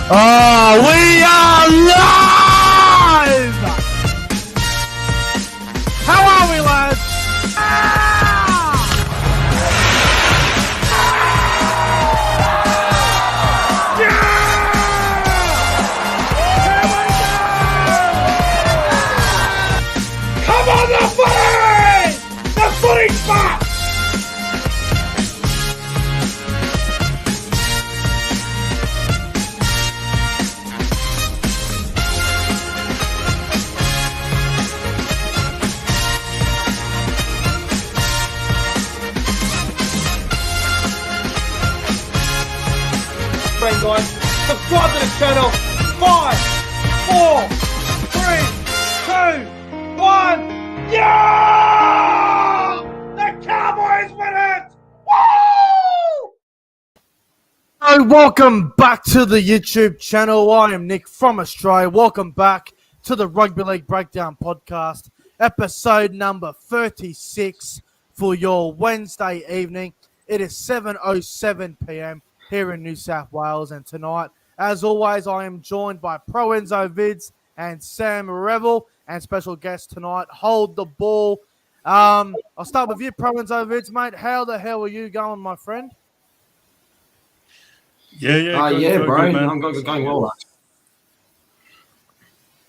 Oh, we are live! How are we, lads? Come on, the footy! The footy's back! Guys, subscribe to the channel. 5, 4, 3, 2, 1. Yeah! The Cowboys win it! Woo! Hey, welcome back to the YouTube channel. I am Nick from Australia. Welcome back to the Rugby League Breakdown Podcast, episode number 36 for your Wednesday evening. It is 7:07 p.m. here in New South Wales, and tonight, as always, I am joined by ProEnzo, Vidz, and Sam REVILL, and special guest tonight, Hold the Ball. I'll start with you, ProEnzo, Vidz, mate. How the hell are you going, my friend? Yeah, bro. I'm going well.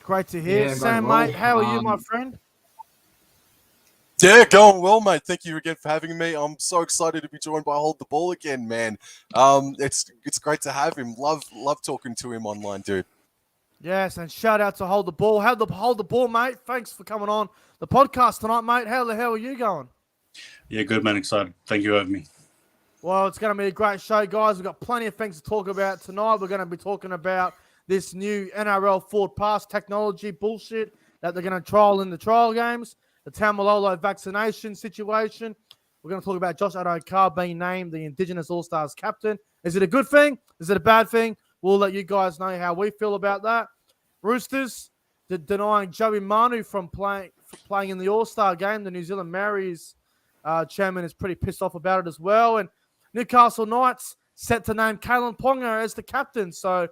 Great to hear. Sam, well. Mate, how are you, my friend? Yeah, going well, mate. Thank you again for having me. I'm so excited to be joined by Hold the Ball again, man. It's great to have him. Love talking to him online, dude. Yes, and shout out to Hold the Ball. Hold the ball, mate. Thanks for coming on the podcast tonight, mate. How the hell are you going? Yeah, good, man. Excited. Thank you for having me. Well, it's going to be a great show, guys. We've got plenty of things to talk about tonight. We're going to be talking about this new NRL forward pass technology bullshit that they're going to trial in the trial games. The Tamalolo vaccination situation. We're going to talk about Josh Adokar being named the Indigenous All-Stars captain. Is it a good thing? Is it a bad thing? We'll let you guys know how we feel about that. Roosters denying Joey Manu from playing in the All-Star game. The New Zealand Maoris chairman is pretty pissed off about it as well. And Newcastle Knights set to name Kalen Ponga as the captain. So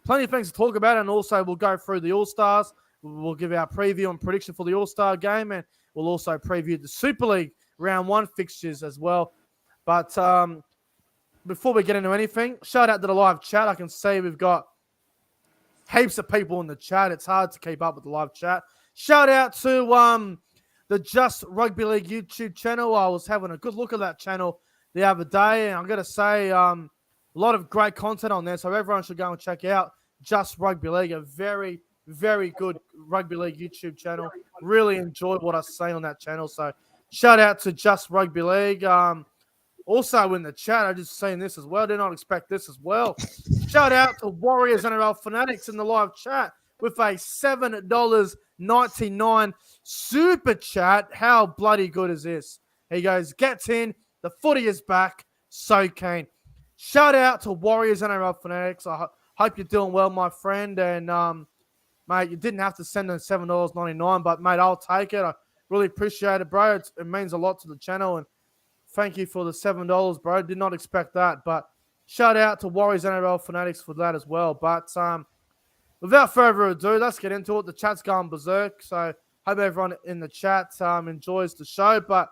plenty of things to talk about. And also we'll go through the All-Stars. We'll give our preview and prediction for the All-Star game, and we'll also preview the Super League Round 1 fixtures as well. But before we get into anything, shout out to the live chat. I can see we've got heaps of people in the chat. It's hard to keep up with the live chat. Shout out to the Just Rugby League YouTube channel. I was having a good look at that channel the other day, and I'm going to say a lot of great content on there, so everyone should go and check out Just Rugby League, a very good rugby league YouTube channel. Really enjoyed what I say on that channel. So shout out to Just Rugby League. Also in the chat, I just seen this as well. Did not expect this as well. Shout out to Warriors NRL Fanatics in the live chat with a $7.99 super chat. How bloody good is this? He goes, gets in. The footy is back. So keen. Shout out to Warriors NRL Fanatics. I hope you're doing well, my friend. And mate, you didn't have to send in $7.99, but, mate, I'll take it. I really appreciate it, bro. It means a lot to the channel, and thank you for the $7, bro. Did not expect that, but shout out to Warriors NRL Fanatics for that as well. But without further ado, let's get into it. The chat's going berserk, so hope everyone in the chat enjoys the show. But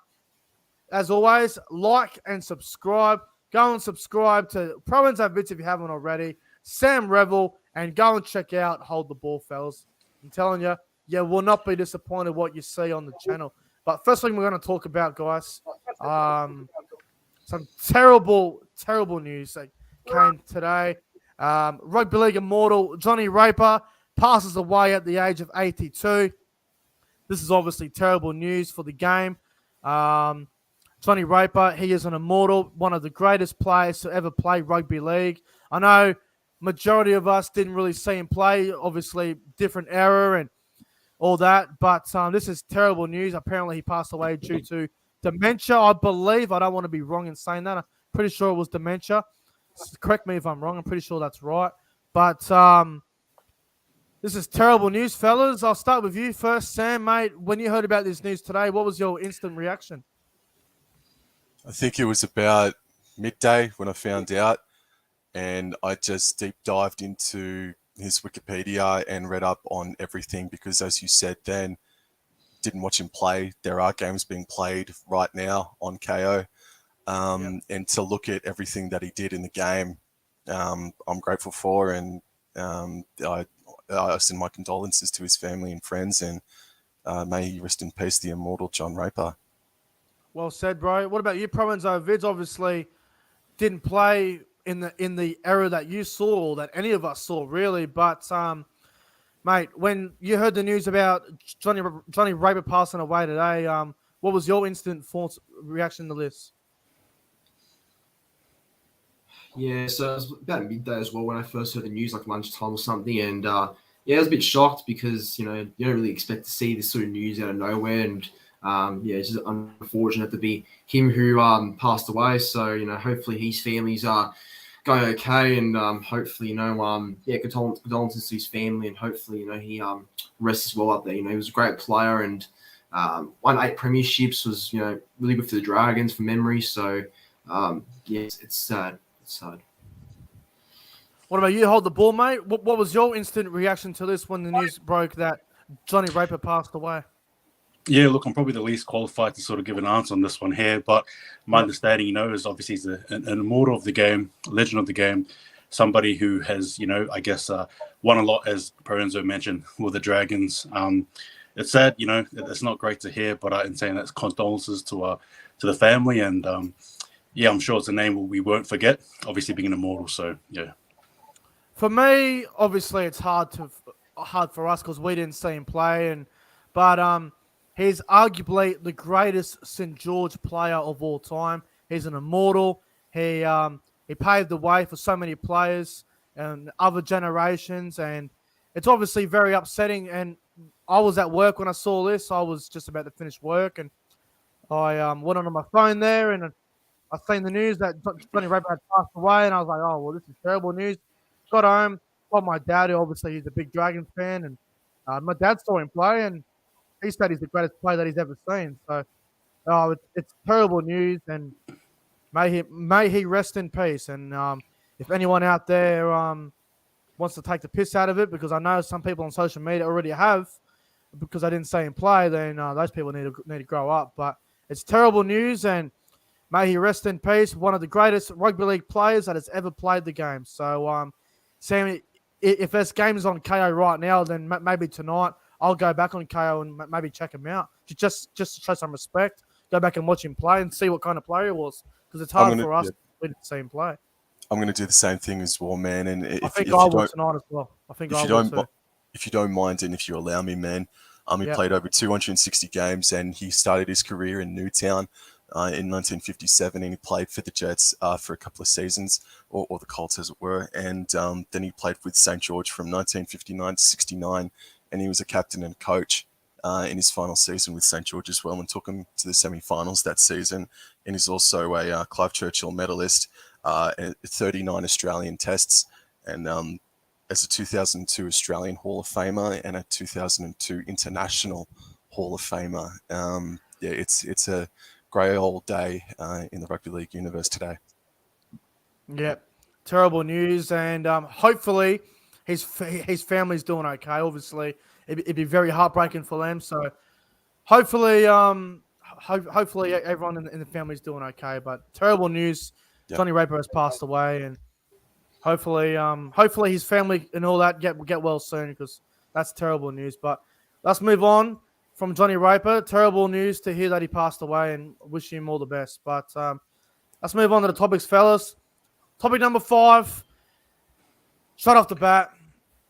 as always, like and subscribe. Go and subscribe to ProEnzo Vidz if you haven't already. Sam REVILL, and go and check out Hold the Ball, fellas. I'm telling you, you will not be disappointed what you see on the channel. But first thing we're going to talk about, guys, some terrible news that came today. Rugby League immortal Johnny Raper passes away at the age of 82. This is obviously terrible news for the game. Johnny Raper, he is an immortal, one of the greatest players to ever play rugby league. I know majority of us didn't really see him play, obviously different era and all that, but this is terrible news. Apparently he passed away due to dementia, I believe. I don't want to be wrong in saying that. I'm pretty sure it was dementia. Correct me if I'm wrong. I'm pretty sure that's right. But this is terrible news, fellas. I'll start with you first, Sam, mate. When you heard about this news today, what was your instant reaction? I think it was about midday when I found out. and I just deep dived into his Wikipedia and read up on everything because, as you said then, didn't watch him play. There are games being played right now on KO. And to look at everything that he did in the game, I'm grateful for, and I send my condolences to his family and friends, and may he rest in peace, the immortal John Raper. Well said, bro. What about you, ProEnzo? Vidz obviously didn't play in the era that you saw, or that any of us saw, really. But mate, when you heard the news about Johnny Raper passing away today, what was your instant reaction to this? Yeah, so it was about midday as well when I first heard the news, like lunchtime or something. And yeah, I was a bit shocked because, you don't really expect to see this sort of news out of nowhere. And yeah, it's just unfortunate to be him who passed away. So, hopefully his family's going okay. And hopefully, yeah, condolences to his family. And hopefully, he rests well up there. He was a great player and won 8 premierships, was, really good for the Dragons from memory. So, yeah, it's sad. Sad. What about you? Hold the ball, mate. What was your instant reaction to this when the news broke that Johnny Raper passed away? Yeah, look, I'm probably the least qualified to sort of give an answer on this one here, but my understanding, is obviously he's an immortal of the game, a legend of the game, somebody who has, I guess, won a lot, as ProEnzo mentioned, with the Dragons. It's sad, it's not great to hear, but in saying that's condolences to the family, and yeah, I'm sure it's a name we won't forget, obviously being an immortal, so yeah. For me, obviously, it's hard for us because we didn't see him play, but he's arguably the greatest St. George player of all time. He's an immortal. He paved the way for so many players and other generations, and it's obviously very upsetting. And I was at work when I saw this. I was just about to finish work, and I went on my phone there, and I seen the news that Johnny Raper had passed away, and I was like, oh, well, this is terrible news. Got home, told my dad, who obviously he's a big Dragons fan, and my dad saw him play, and he said he's the greatest player that he's ever seen. So, it's terrible news, and may he rest in peace. And if anyone out there wants to take the piss out of it, because I know some people on social media already have, because I didn't see him play, then those people need to grow up. But it's terrible news, and may he rest in peace. One of the greatest rugby league players that has ever played the game. So, Sammy, if there's games on KO right now, then maybe tonight I'll go back on KO and maybe check him out. Just to show some respect, go back and watch him play and see what kind of player he was. Because it's hard for us to see him play. I'm going to do the same thing as well, man. And I think I will tonight as well. If you don't mind and if you allow me, man, he played over 260 games and he started his career in Newtown in 1957, and he played for the Jets for a couple of seasons, or the Colts as it were, and then he played with St. George from 1959 to 69, and he was a captain and coach in his final season with St. George as well, and took him to the semi-finals that season, and he's also a Clive Churchill medalist, 39 Australian tests, and as a 2002 Australian Hall of Famer and a 2002 International Hall of Famer. Yeah, it's a grey old day in the rugby league universe today. Yeah, terrible news, and hopefully his family's doing okay. Obviously, it'd be very heartbreaking for them. So hopefully, hopefully everyone in the family's doing okay. But terrible news. Yep. Johnny Raper has passed away, and hopefully his family and all that get well soon, because that's terrible news. But let's move on from Johnny Raper. Terrible news to hear that he passed away, and wish him all the best. But let's move on to the topics, fellas. Topic number 5. Straight off the bat,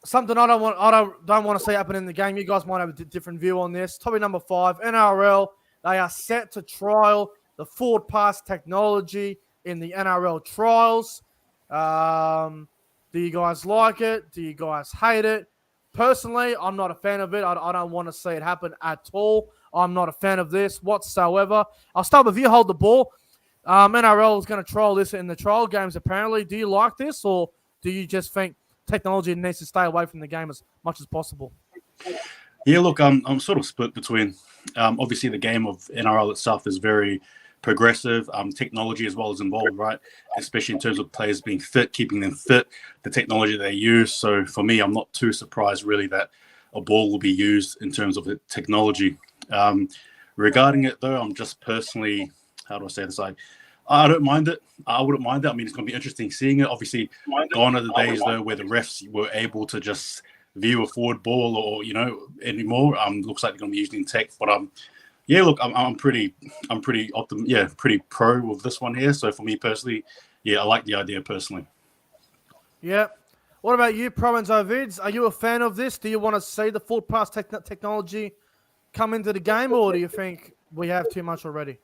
something I don't want to see happen in the game. You guys might have a different view on this. Topic number 5, NRL. They are set to trial the forward pass technology in the NRL trials. Do you guys like it? Do you guys hate it? Personally, I'm not a fan of it. I don't want to see it happen at all. I'm not a fan of this whatsoever. I'll start with you. Hold the ball. NRL is going to trial this in the trial games, apparently. Do you like this, or do you just think technology needs to stay away from the game as much as possible? Yeah, look, I'm sort of split between. Obviously, the game of NRL itself is very progressive. Technology as well is involved, right? Especially in terms of players being fit, keeping them fit, the technology they use. So for me, I'm not too surprised really that a ball will be used in terms of the technology. Regarding it though, I'm just personally, how do I say this? I don't mind it. I wouldn't mind it. I mean, it's going to be interesting seeing it. Obviously, gone are the days though where the refs were able to just view a forward ball or anymore. Looks like they're going to be using tech, but yeah, look, I'm pretty pretty pro with this one here. So for me personally, yeah, I like the idea personally. Yeah. What about you, ProEnzo Vidz? Are you a fan of this? Do you want to see the forward pass technology come into the game, or do you think we have too much already?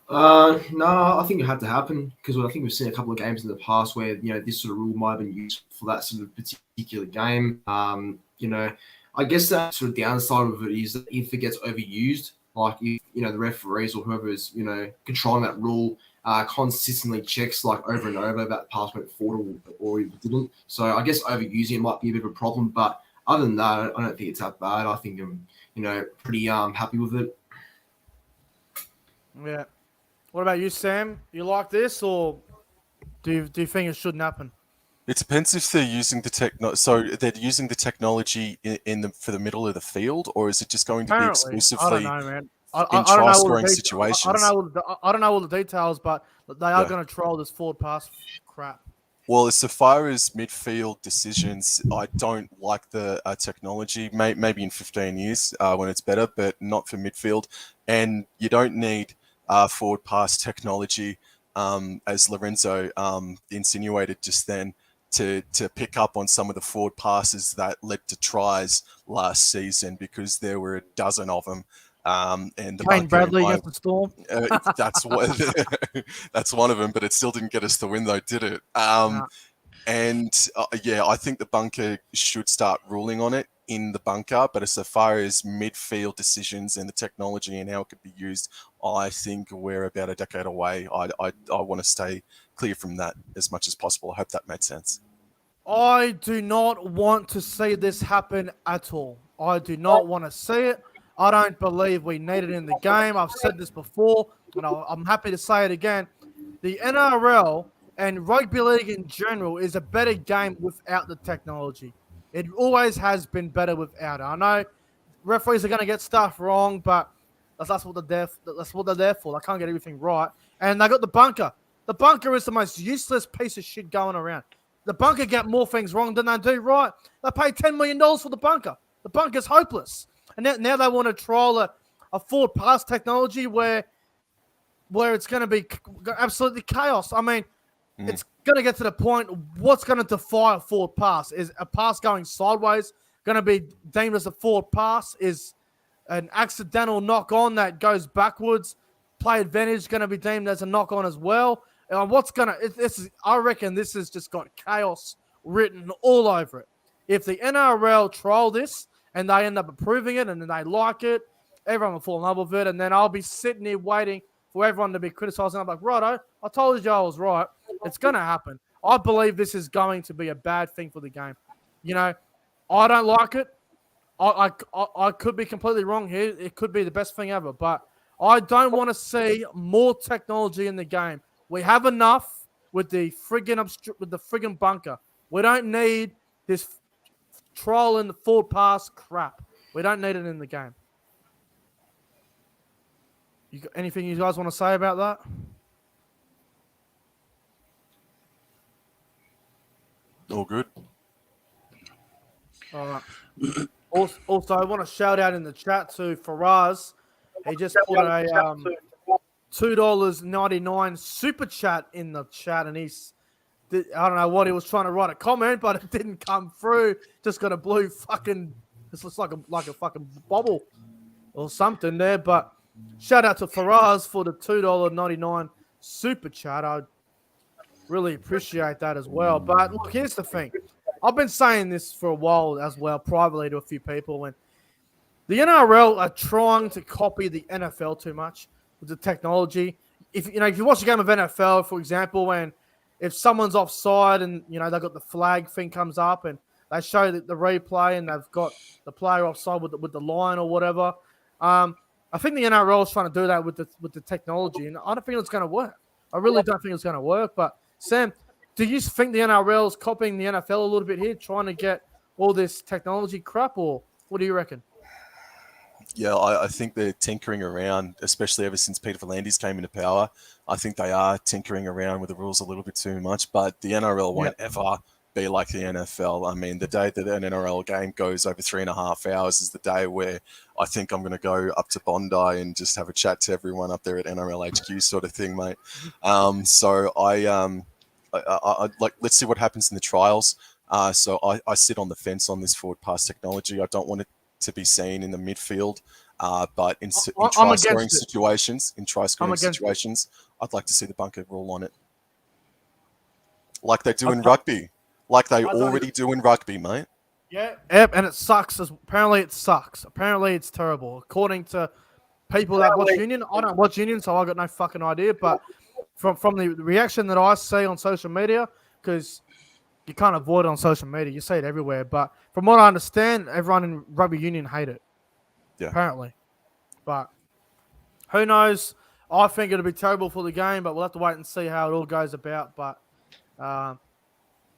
No, I think it had to happen because I think we've seen a couple of games in the past where this sort of rule might have been used for that sort of particular game. I guess that sort of downside of it is that if it gets overused, like if the referees or whoever is controlling that rule consistently checks like over and over that pass went forward or it didn't. So I guess overusing it might be a bit of a problem, but other than that, I don't think it's that bad. I think I'm pretty happy with it. Yeah. What about you, Sam? You like this, or do you think it shouldn't happen? It depends if they're using the So they're using the technology for the middle of the field, or is it just going to be exclusively I don't know, man. in try-scoring situations? I don't know all the details, but they are going to trial this forward pass crap. Well, as far as midfield decisions, I don't like the technology. Maybe in 15 years when it's better, but not for midfield. And you don't need forward pass technology, as Lorenzo insinuated just then, to pick up on some of the forward passes that led to tries last season, because there were a dozen of them. And the Kane Bradley against the Storm. That's one of them, but it still didn't get us the win, though, did it? No. And I think the bunker should start ruling on it in the bunker. But as far as midfield decisions and the technology and how it could be used, I think we're about a decade away. I want to stay clear from that as much as possible. I hope that made sense. I do not want to see this happen at all. I do not want to see it. I don't believe we need it in the game. I've said this before, and I'm happy to say it again. The NRL and rugby league in general is a better game without the technology. It always has been better without it. I know referees are going to get stuff wrong, but that's what they're there for. They can't get everything right. And they got the bunker. The bunker is the most useless piece of shit going around. The bunker get more things wrong than they do right. They pay $10 million for the bunker. The bunker's hopeless. And now they want to trial a forward pass technology where it's going to be absolutely chaos. I mean, it's going to get to the point, what's going to defy a forward pass? Is a pass going sideways going to be deemed as a forward pass? Is an accidental knock-on that goes backwards, play advantage, going to be deemed as a knock-on as well? I reckon this has just got chaos written all over it. If the NRL trial this and they end up approving it and then they like it, everyone will fall in love with it, and then I'll be sitting here waiting for everyone to be criticizing. I'm like, righto, I told you I was right. It's going to happen. I believe this is going to be a bad thing for the game. I don't like it. I could be completely wrong here. It could be the best thing ever, but I don't want to see more technology in the game. We have enough with the friggin' bunker. We don't need this trial in the forward pass crap. We don't need it in the game. You got anything you guys want to say about that? All good. All right. Also, I want to shout out in the chat to Faraz. He just put a $2.99 super chat in the chat, and I don't know what he was trying to write a comment, but it didn't come through. Just got a blue fucking. This looks like a fucking bubble or something there. But shout out to Faraz for the $2.99 super chat. I really appreciate that as well. But look, here's the thing. I've been saying this for a while as well, privately to a few people, and the NRL are trying to copy the NFL too much with the technology. If you watch a game of NFL, for example, and if someone's offside and they've got the flag thing comes up and they show the replay and they've got the player offside with the line or whatever. I think the NRL is trying to do that with the technology, and I don't think it's going to work. I really don't think it's going to work. But Sam, do you think the NRL is copying the NFL a little bit here, trying to get all this technology crap, or what do you reckon? Yeah, I think they're tinkering around, especially ever since Peter V'landys came into power. I think they are tinkering around with the rules a little bit too much, but the NRL won't ever be like the NFL. I mean, the day that an NRL game goes over 3.5 hours is the day where I think I'm going to go up to Bondi and just have a chat to everyone up there at NRL HQ sort of thing, mate. So I like, let's see what happens in the trials. So I sit on the fence on this forward pass technology. I don't want it to be seen in the midfield, but in try scoring situations, I'd like to see the bunker rule on it, like they do in rugby, like they already do in rugby, mate. Yeah, and it sucks. Apparently, it sucks. Apparently, it's terrible. According to people that watch Union, I don't watch Union, so I got no fucking idea. But from the reaction that I see on social media, because you can't avoid it on social media, you see it everywhere. But from what I understand, everyone in rugby union hate it. Yeah. Apparently. But who knows? I think it'll be terrible for the game, but we'll have to wait and see how it all goes about. But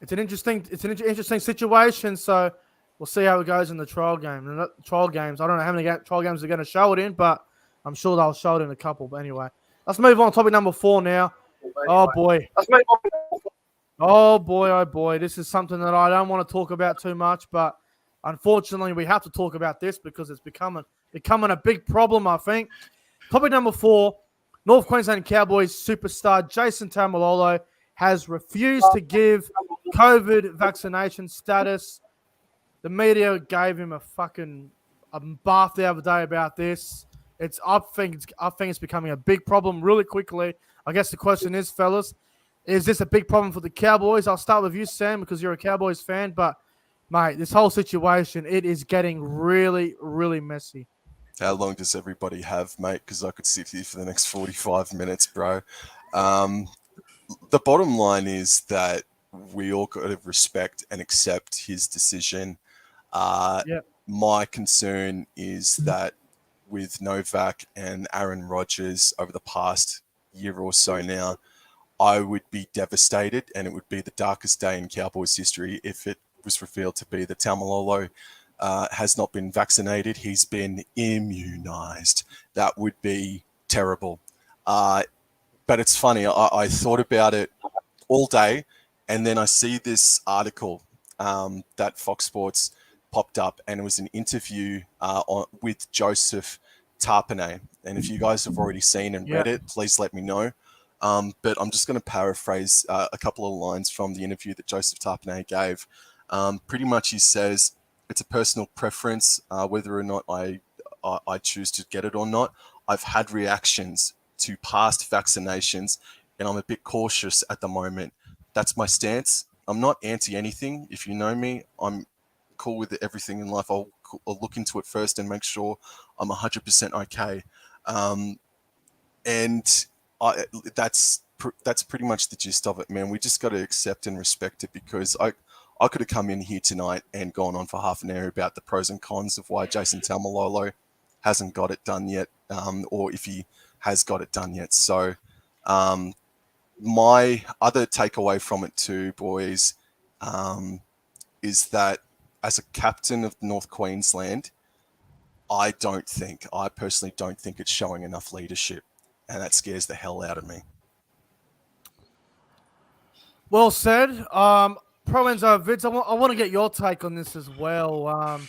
it's an interesting situation. So we'll see how it goes in the trial game. And trial games, I don't know how many trial games they're going to show it in, but I'm sure they'll show it in a couple. But anyway, let's move on to topic number 4 now. Oh boy. Oh boy, this is something that I don't want to talk about too much, but unfortunately we have to talk about this because it's becoming a big problem, I think. Topic number 4, North Queensland Cowboys superstar Jason Taumalolo has refused to give COVID vaccination status. The media gave him a bath the other day about this. I think it's becoming a big problem really quickly. I guess the question is, fellas, is this a big problem for the Cowboys? I'll start with you, Sam, because you're a Cowboys fan. But, mate, this whole situation, it is getting really, really messy. How long does everybody have, mate? Because I could sit here for the next 45 minutes, bro. The bottom line is that we all got to respect and accept his decision. My concern is that with Novak and Aaron Rodgers over the past year or so now, I would be devastated, and it would be the darkest day in Cowboys history if it was revealed to be that Taumalolo has not been vaccinated. He's been immunized. That would be terrible. But it's funny. I thought about it all day, and then I see this article that Fox Sports popped up, and it was an interview with Joseph Tarpanay. And if you guys have already seen and read it, please let me know. But I'm just going to paraphrase a couple of lines from the interview that Joseph Tarpanay gave. Pretty much he says, it's a personal preference whether or not I choose to get it or not. I've had reactions to past vaccinations, and I'm a bit cautious at the moment. That's my stance. I'm not anti anything. If you know me, I'm cool with everything in life. I'll look into it first and make sure I'm 100% okay. And that's pretty much the gist of it, man. We just got to accept and respect it, because I could have come in here tonight and gone on for half an hour about the pros and cons of why Jason Taumalolo hasn't got it done yet, or if he has got it done yet. So my other takeaway from it too, boys, is that as a captain of North Queensland, I personally don't think it's showing enough leadership. And that scares the hell out of me. Well said. ProEnzo, Vidz, I want to get your take on this as well.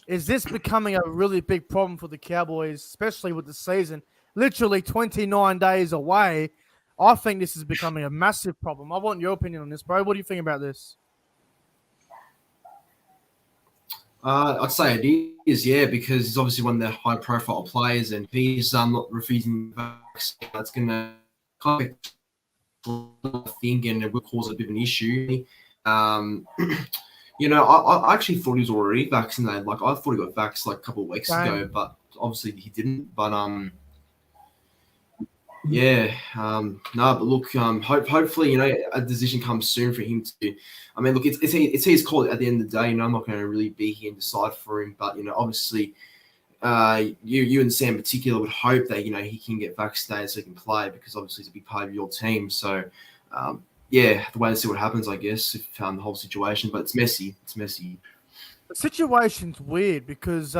Is this becoming a really big problem for the Cowboys, especially with the season literally 29 days away? I think this is becoming a massive problem. I want your opinion on this, bro. What do you think about this? I'd say it is, because he's obviously one of the high-profile players, and he's not refusing the vaccine. That's going to kind of think, and it will cause a bit of an issue. I actually thought he was already vaccinated. Like, I thought he got vaxxed like a couple of weeks ago, but obviously he didn't. But Yeah, no, but look, hopefully, a decision comes soon for him to. I mean, look, it's his call at the end of the day. I'm not going to really be here and decide for him, but obviously, you and Sam in particular would hope that he can get vaccinated so he can play, because obviously it's a big part of your team. So, yeah, the way to see what happens, I guess, if the whole situation. But it's messy. It's messy. The situation's weird because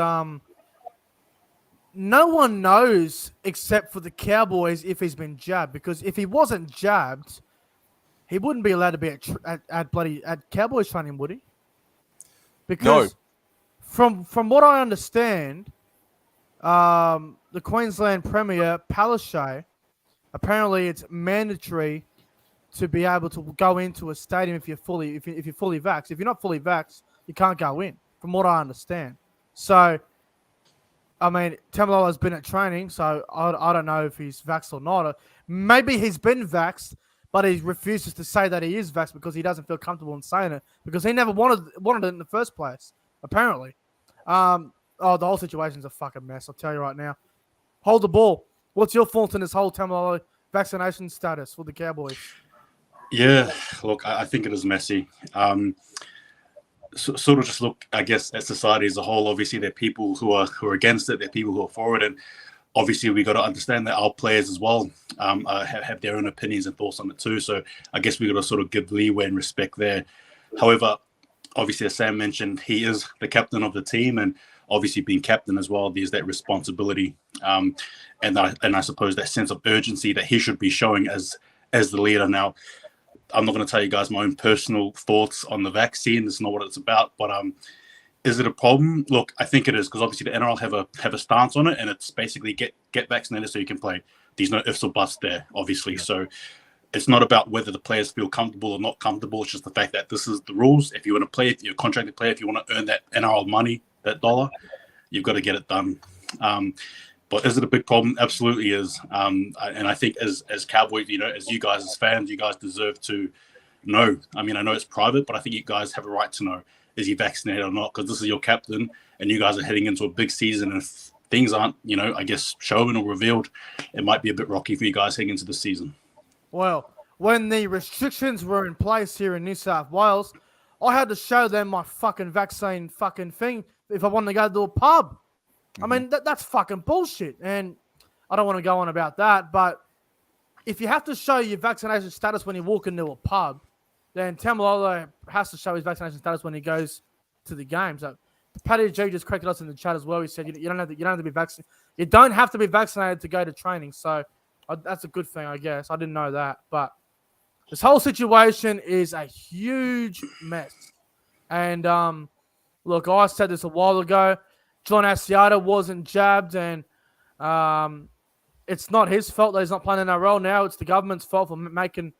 no one knows except for the Cowboys if he's been jabbed. Because if he wasn't jabbed, he wouldn't be allowed to be at Cowboys training, would he? Because from what I understand, the Queensland Premier Palaszczuk, apparently it's mandatory to be able to go into a stadium if you're fully vaxxed. If you're not fully vaxxed, you can't go in. From what I understand, so. I mean, Tamalolo's been at training, so I don't know if he's vaxxed or not. Maybe he's been vaxxed, but he refuses to say that he is vaxxed because he doesn't feel comfortable in saying it, because he never wanted it in the first place, apparently. The whole situation's a fucking mess, I'll tell you right now. Hold the ball. What's your thoughts on this whole Tamalolo vaccination status for the Cowboys? Yeah, look, I think it is messy. Sort of just look, I guess, at society as a whole. Obviously, there are people who are against it. There are people who are for it, and obviously, we got to understand that our players as well have their own opinions and thoughts on it too. So, I guess we got to sort of give leeway and respect there. However, obviously, as Sam mentioned, he is the captain of the team, and obviously, being captain as well, there's that responsibility, and I suppose that sense of urgency that he should be showing as the leader. Now, I'm not going to tell you guys my own personal thoughts on the vaccine. That's not what it's about. But is it a problem? Look, I think it is, because obviously the NRL have a stance on it, and it's basically get vaccinated so you can play. There's no ifs or buts there, obviously. Yeah. So it's not about whether the players feel comfortable or not comfortable. It's just the fact that this is the rules. If you want to play, if you're a contracted player, if you want to earn that NRL money, that dollar, you've got to get it done. But is it a big problem? Absolutely is. And I think as Cowboys, as you guys, as fans, you guys deserve to know. I mean, I know it's private, but I think you guys have a right to know, is he vaccinated or not? Because this is your captain, and you guys are heading into a big season. And if things aren't, I guess, shown or revealed, it might be a bit rocky for you guys heading into the season. Well, when the restrictions were in place here in New South Wales, I had to show them my fucking vaccine fucking thing if I wanted to go to a pub. I mean, that's fucking bullshit. And I don't want to go on about that, but if you have to show your vaccination status when you walk into a pub, then Tamalolo has to show his vaccination status when he goes to the game. So Paddy G just corrected us in the chat as well. He said you don't have to be vaccinated. You don't have to be vaccinated to go to training. So that's a good thing, I guess. I didn't know that. But this whole situation is a huge mess. And look, I said this a while ago. John Asiata wasn't jabbed, and it's not his fault that he's not playing in NRL now. It's the government's fault for making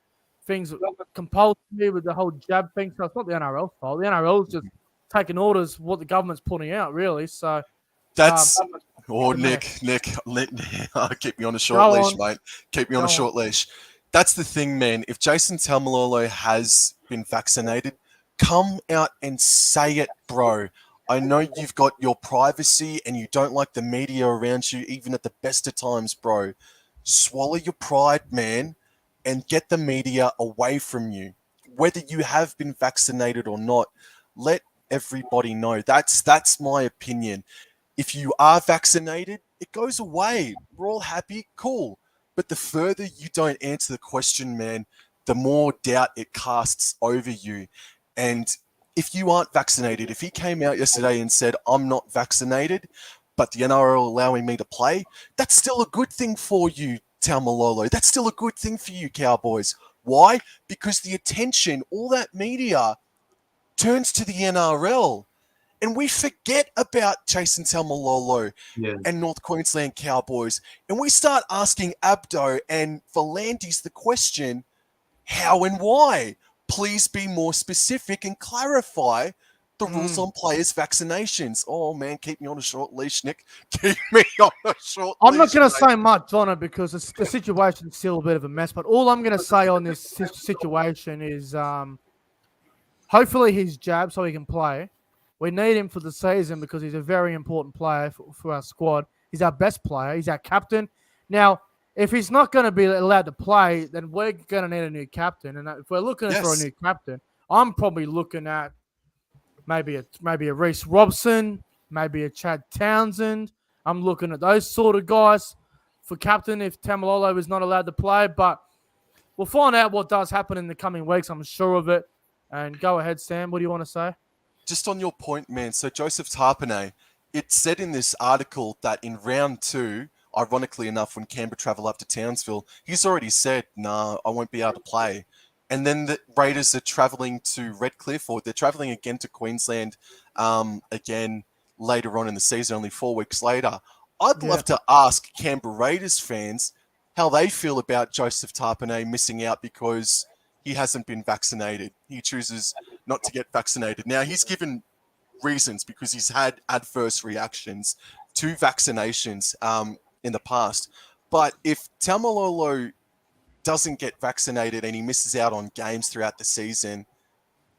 things compulsory with the whole jab thing. So it's not the NRL's fault. The NRL is just taking orders what the government's putting out, really. So that's Nick, keep me on a short leash, mate. Keep me on a short leash. That's the thing, man. If Jason Taumalolo has been vaccinated, come out and say it, bro. I know you've got your privacy and you don't like the media around you, even at the best of times, bro. Swallow your pride, man, and get the media away from you. Whether you have been vaccinated or not, let everybody know. That's my opinion. If you are vaccinated, it goes away. We're all happy, cool. But the further you don't answer the question, man, the more doubt it casts over you. And if you aren't vaccinated, if he came out yesterday and said, I'm not vaccinated, but the NRL allowing me to play, that's still a good thing for you, Taumalolo. That's still a good thing for you, Cowboys. Why? Because the attention, all that media, turns to the NRL. And we forget about Jason Taumalolo and North Queensland Cowboys. And we start asking Abdo and Volandis the question, how and why? Please be more specific and clarify the rules on players' vaccinations. Oh, man, keep me on a short leash, Nick. Keep me on a short leash. I'm not going to say much on it because the situation's still a bit of a mess. But all I'm going to say on this situation is hopefully he's jabbed so he can play. We need him for the season because he's a very important player for our squad. He's our best player. He's our captain. Now, if he's not going to be allowed to play, then we're going to need a new captain. And if we're looking for a new captain, I'm probably looking at maybe a Reece Robson, maybe a Chad Townsend. I'm looking at those sort of guys for captain if Tamalolo is not allowed to play. But we'll find out what does happen in the coming weeks. I'm sure of it. And go ahead, Sam. What do you want to say? Just on your point, man. So Joseph Tarpanay, it said in this article that in round 2, ironically enough, when Canberra travel up to Townsville, he's already said, "Nah, I won't be able to play." And then the Raiders are travelling to Redcliffe, or they're travelling again to Queensland again later on in the season, only 4 weeks later. I'd love to ask Canberra Raiders fans how they feel about Joseph Tarpanay missing out because he hasn't been vaccinated. He chooses not to get vaccinated. Now, he's given reasons because he's had adverse reactions to vaccinations in the past. But if Tamalolo doesn't get vaccinated and he misses out on games throughout the season,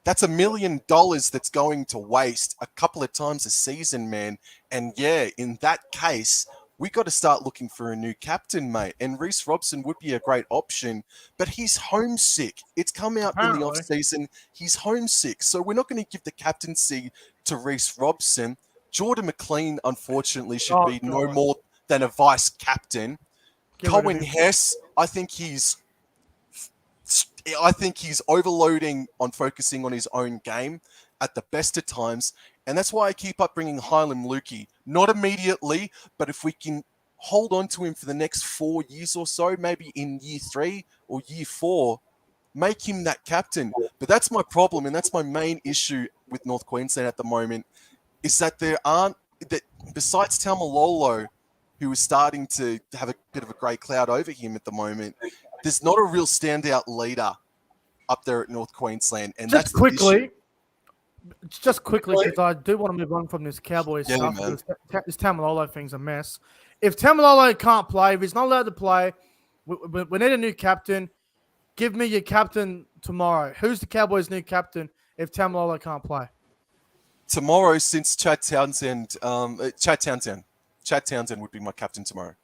that's $1 million that's going to waste a couple of times a season, man. And yeah, in that case, we got to start looking for a new captain, mate. And Reece Robson would be a great option, but he's homesick. It's come out in the off season. He's homesick. So we're not going to give the captaincy to Reece Robson. Jordan McLean, unfortunately, should be no more than a vice captain. Cohen Hess, I think he's overloading on focusing on his own game at the best of times. And that's why I keep up bringing Hylam Lukey. Not immediately, but if we can hold on to him for the next 4 years or so, maybe in year 3 or year 4, make him that captain. But that's my problem, and that's my main issue with North Queensland at the moment, is that besides Tamalolo, who is starting to have a bit of a grey cloud over him at the moment, there's not a real standout leader up there at North Queensland. And that's quickly, because I do want to move on from this Cowboys stuff. This Tamalolo thing's a mess. If Tamalolo can't play, if he's not allowed to play, we need a new captain. Give me your captain tomorrow. Who's the Cowboys' new captain if Tamalolo can't play? Tomorrow, since Chad Townsend would be my captain tomorrow.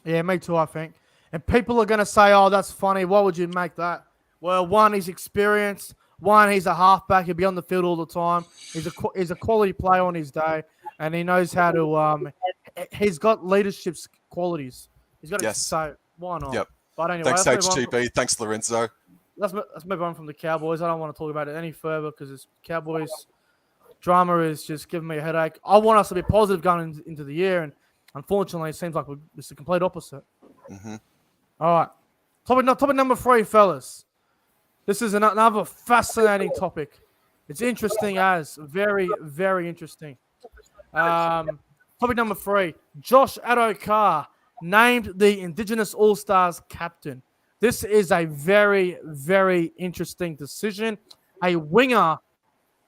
Yeah, me too, I think. And people are going to say, oh, that's funny. Why would you make that? Well, one, he's experienced. One, he's a halfback. He'll be on the field all the time. He's a quality player on his day, and he knows how to he's got leadership qualities. He's got to say, why not? Yep. But anyway, thanks, HGB. Thanks, Lorenzo. Let's move on from the Cowboys. I don't want to talk about it any further because this Cowboys drama is just giving me a headache. I want us to be positive going into the year, and unfortunately, it seems like it's the complete opposite. Mm-hmm. All right. Topic number 3, fellas. This is another fascinating topic. It's interesting as very, very interesting. Topic number 3. Josh Addo-Carr named the Indigenous All-Stars captain. This is a very, very interesting decision. A winger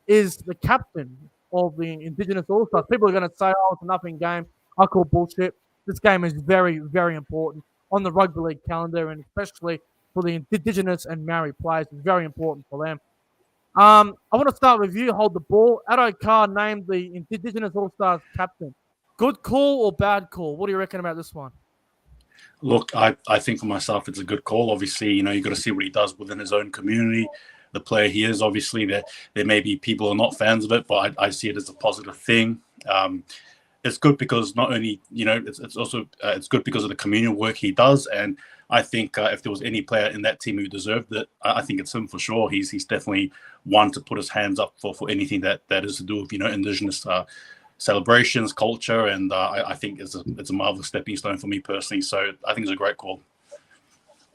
is the captain of the Indigenous All-Stars. People are going to say, oh, it's a nothing game. I call bullshit. This game is very, very important on the rugby league calendar, and especially for the Indigenous and Maori players. It's very important for them. I want to start with you. Hold the ball. Addo-Carr named the Indigenous All-Stars captain. Good call or bad call? What do you reckon about this one? Look, I think for myself, it's a good call. Obviously, you got to see what he does within his own community. The player he is, obviously, there may be people who are not fans of it, but I see it as a positive thing. It's good because not only, it's also it's good because of the communal work he does. And I think if there was any player in that team who deserved it, I think it's him for sure. He's definitely one to put his hands up for anything that is to do with, Indigenous celebrations, culture. And I think it's a marvelous stepping stone for me personally. So I think it's a great call.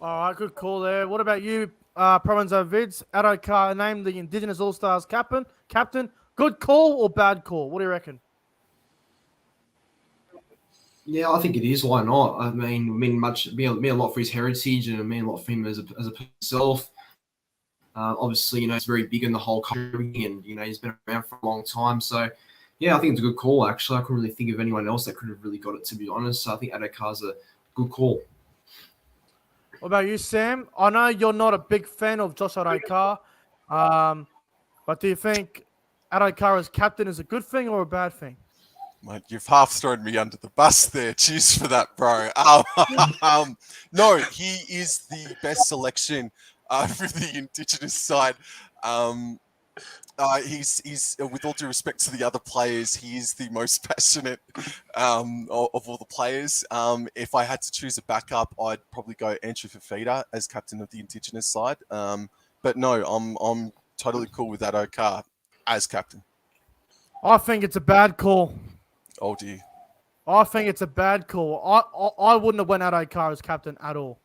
All right, good call there. What about you, ProEnzo Vidz? Addo-Carr named the Indigenous All-Stars captain. Good call or bad call? What do you reckon? Yeah, I think it is. Why not? I mean, mean a lot for his heritage, and mean a lot for him as a himself. Obviously, he's very big in the whole country, and he's been around for a long time. So, yeah, I think it's a good call. Actually, I couldn't really think of anyone else that could have really got it. To be honest, so I think Addo-Carr's a good call. What about you, Sam? I know you're not a big fan of Josh Addo-Carr, but do you think Addo-Carr as captain is a good thing or a bad thing? Mate, you've half thrown me under the bus there. Cheers for that, bro. No, he is the best selection for the Indigenous side. He's with all due respect to the other players, he is the most passionate of all the players. If I had to choose a backup, I'd probably go Andrew Fafita as captain of the Indigenous side. But no, I'm totally cool with that Okar as captain. I think it's a bad call. Oh dear. I think it's a bad call. I wouldn't have went out Okar as captain at all.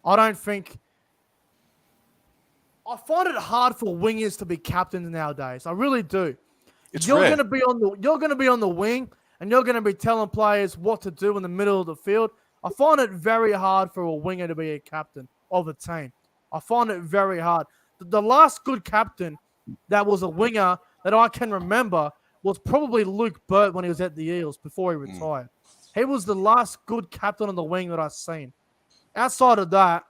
I don't think. I find it hard for wingers to be captains nowadays. I really do. You're going to be on the wing, and you're going to be telling players what to do in the middle of the field. I find it very hard for a winger to be a captain of a team. I find it very hard. The last good captain that was a winger that I can remember was probably Luke Burt when he was at the Eels before he retired. He was the last good captain on the wing that I've seen. Outside of that,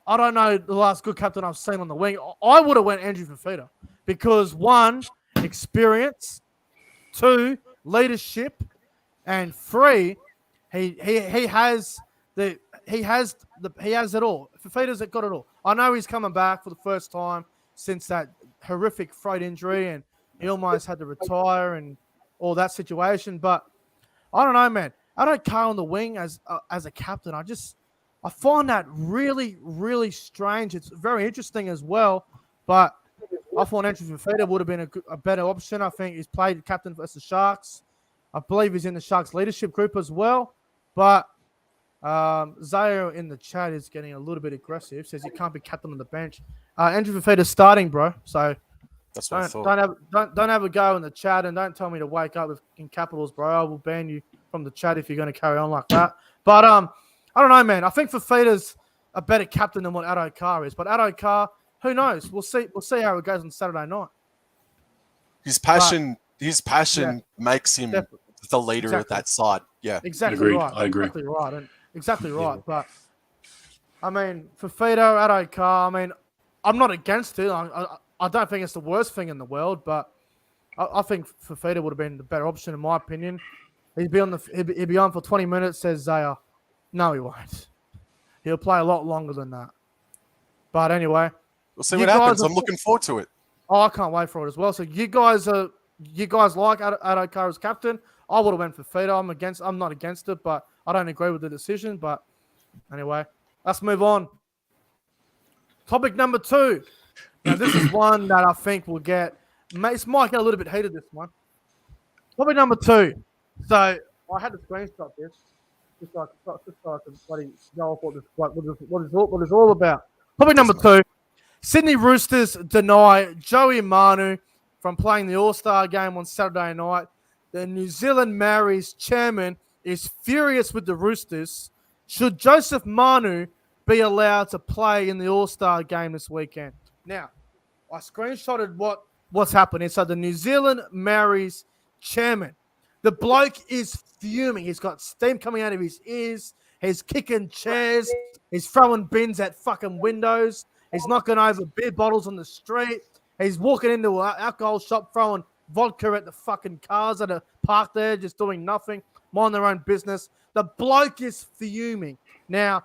I don't know the last good captain I've seen on the wing. I would have went Andrew Fafita because 1, experience, 2, leadership, and 3, he has it all. Fafita's got it all. I know he's coming back for the first time since that horrific throat injury, and he almost had to retire and all that situation. But I don't know, man. I don't care on the wing as a captain. I find that really, really strange. It's very interesting as well, but I thought Andrew Fafita would have been a better option. I think he's played captain versus the Sharks. I believe he's in the Sharks leadership group as well. But Zayo in the chat is getting a little bit aggressive. Says he can't be captain on the bench. Andrew Fafita's starting, bro. So that's what I thought. Don't have a go in the chat, and don't tell me to wake up in capitals, bro. I will ban you from the chat if you're going to carry on like that. But I don't know, man. I think Fafita's a better captain than what Addo-Carr is. But Addo-Carr, who knows? We'll see how it goes on Saturday night. His passion makes him the leader of that side. Yeah. Exactly right. I agree. Exactly right. But, I mean, Fafita, Addo-Carr, I mean, I'm not against it. I don't think it's the worst thing in the world, but I think Fafita would have been the better option in my opinion. He'd be on for 20 minutes, says Zaya. No, he won't. He'll play a lot longer than that. But anyway, we'll see what happens. I'm looking forward to it. Oh, I can't wait for it as well. So you guys like Addo-Carr as captain? I would have went for Fafita. I'm not against it, but I don't agree with the decision. But anyway, let's move on. Topic number 2. Now, this is one that I think will get. This might get a little bit heated. This one. Topic number 2. So I had to screenshot this. Just so I can bloody go off what it's all about. Topic number 2. Sydney Roosters deny Joey Manu from playing the All-Star game on Saturday night. The New Zealand Maoris chairman is furious with the Roosters. Should Joseph Manu be allowed to play in the All-Star game this weekend? Now, I screenshotted what's happening. So the New Zealand Maoris chairman, the bloke is fuming. He's got steam coming out of his ears. He's kicking chairs. He's throwing bins at fucking windows. He's knocking over beer bottles on the street. He's walking into an alcohol shop throwing vodka at the fucking cars that are parked there, just doing nothing, mind their own business. The bloke is fuming. Now,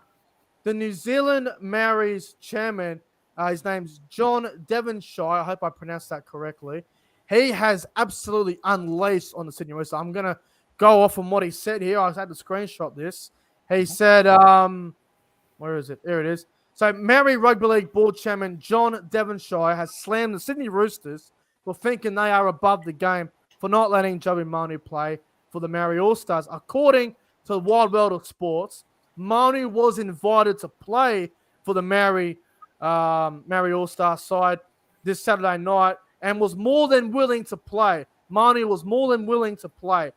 the New Zealand Maoris chairman, his name's John Devonshire. I hope I pronounced that correctly. He has absolutely unleashed on the Sydney Roosters. I'm going to go off on what he said here. I had to screenshot this. He said, where is it? There it is. So, Maori Rugby League Board Chairman John Devonshire has slammed the Sydney Roosters for thinking they are above the game for not letting Joey Manu play for the Maori All-Stars. According to the Wild World of Sports, Manu was invited to play for the Maori All-Star side this Saturday night and was more than willing to play. Manu was more than willing to play.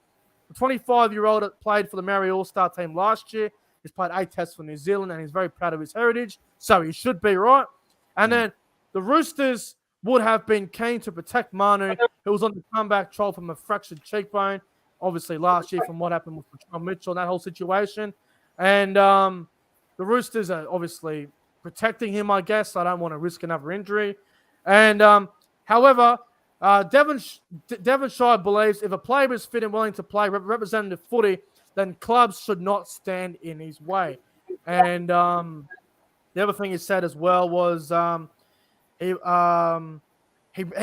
The 25-year-old played for the Maori All-Star team last year. He's played 8 tests for New Zealand, and he's very proud of his heritage, so he should be, right? And then the Roosters would have been keen to protect Manu, who was on the comeback trial from a fractured cheekbone, obviously last year from what happened with John Mitchell and that whole situation. And the Roosters are obviously protecting him, I guess. I don't want to risk another injury. And however, Devonshire believes if a player is fit and willing to play representative footy, then clubs should not stand in his way. And the other thing he said as well was he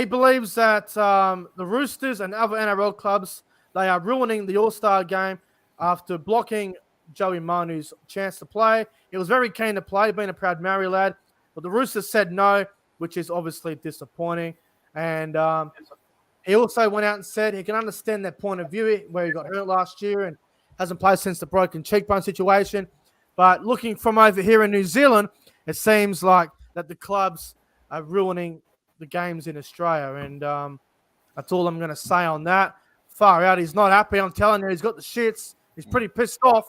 believes that the Roosters and other NRL clubs, they are ruining the All-Star game after blocking Joey Manu's chance to play. He was very keen to play, being a proud Maori lad, but the Roosters said no, which is obviously disappointing. And he also went out and said he can understand that point of view where he got hurt last year and hasn't played since the broken cheekbone situation. But looking from over here in New Zealand, it seems like that the clubs are ruining the games in Australia. And that's all I'm going to say on that. Far out. He's not happy. I'm telling you, he's got the shits. He's pretty pissed off.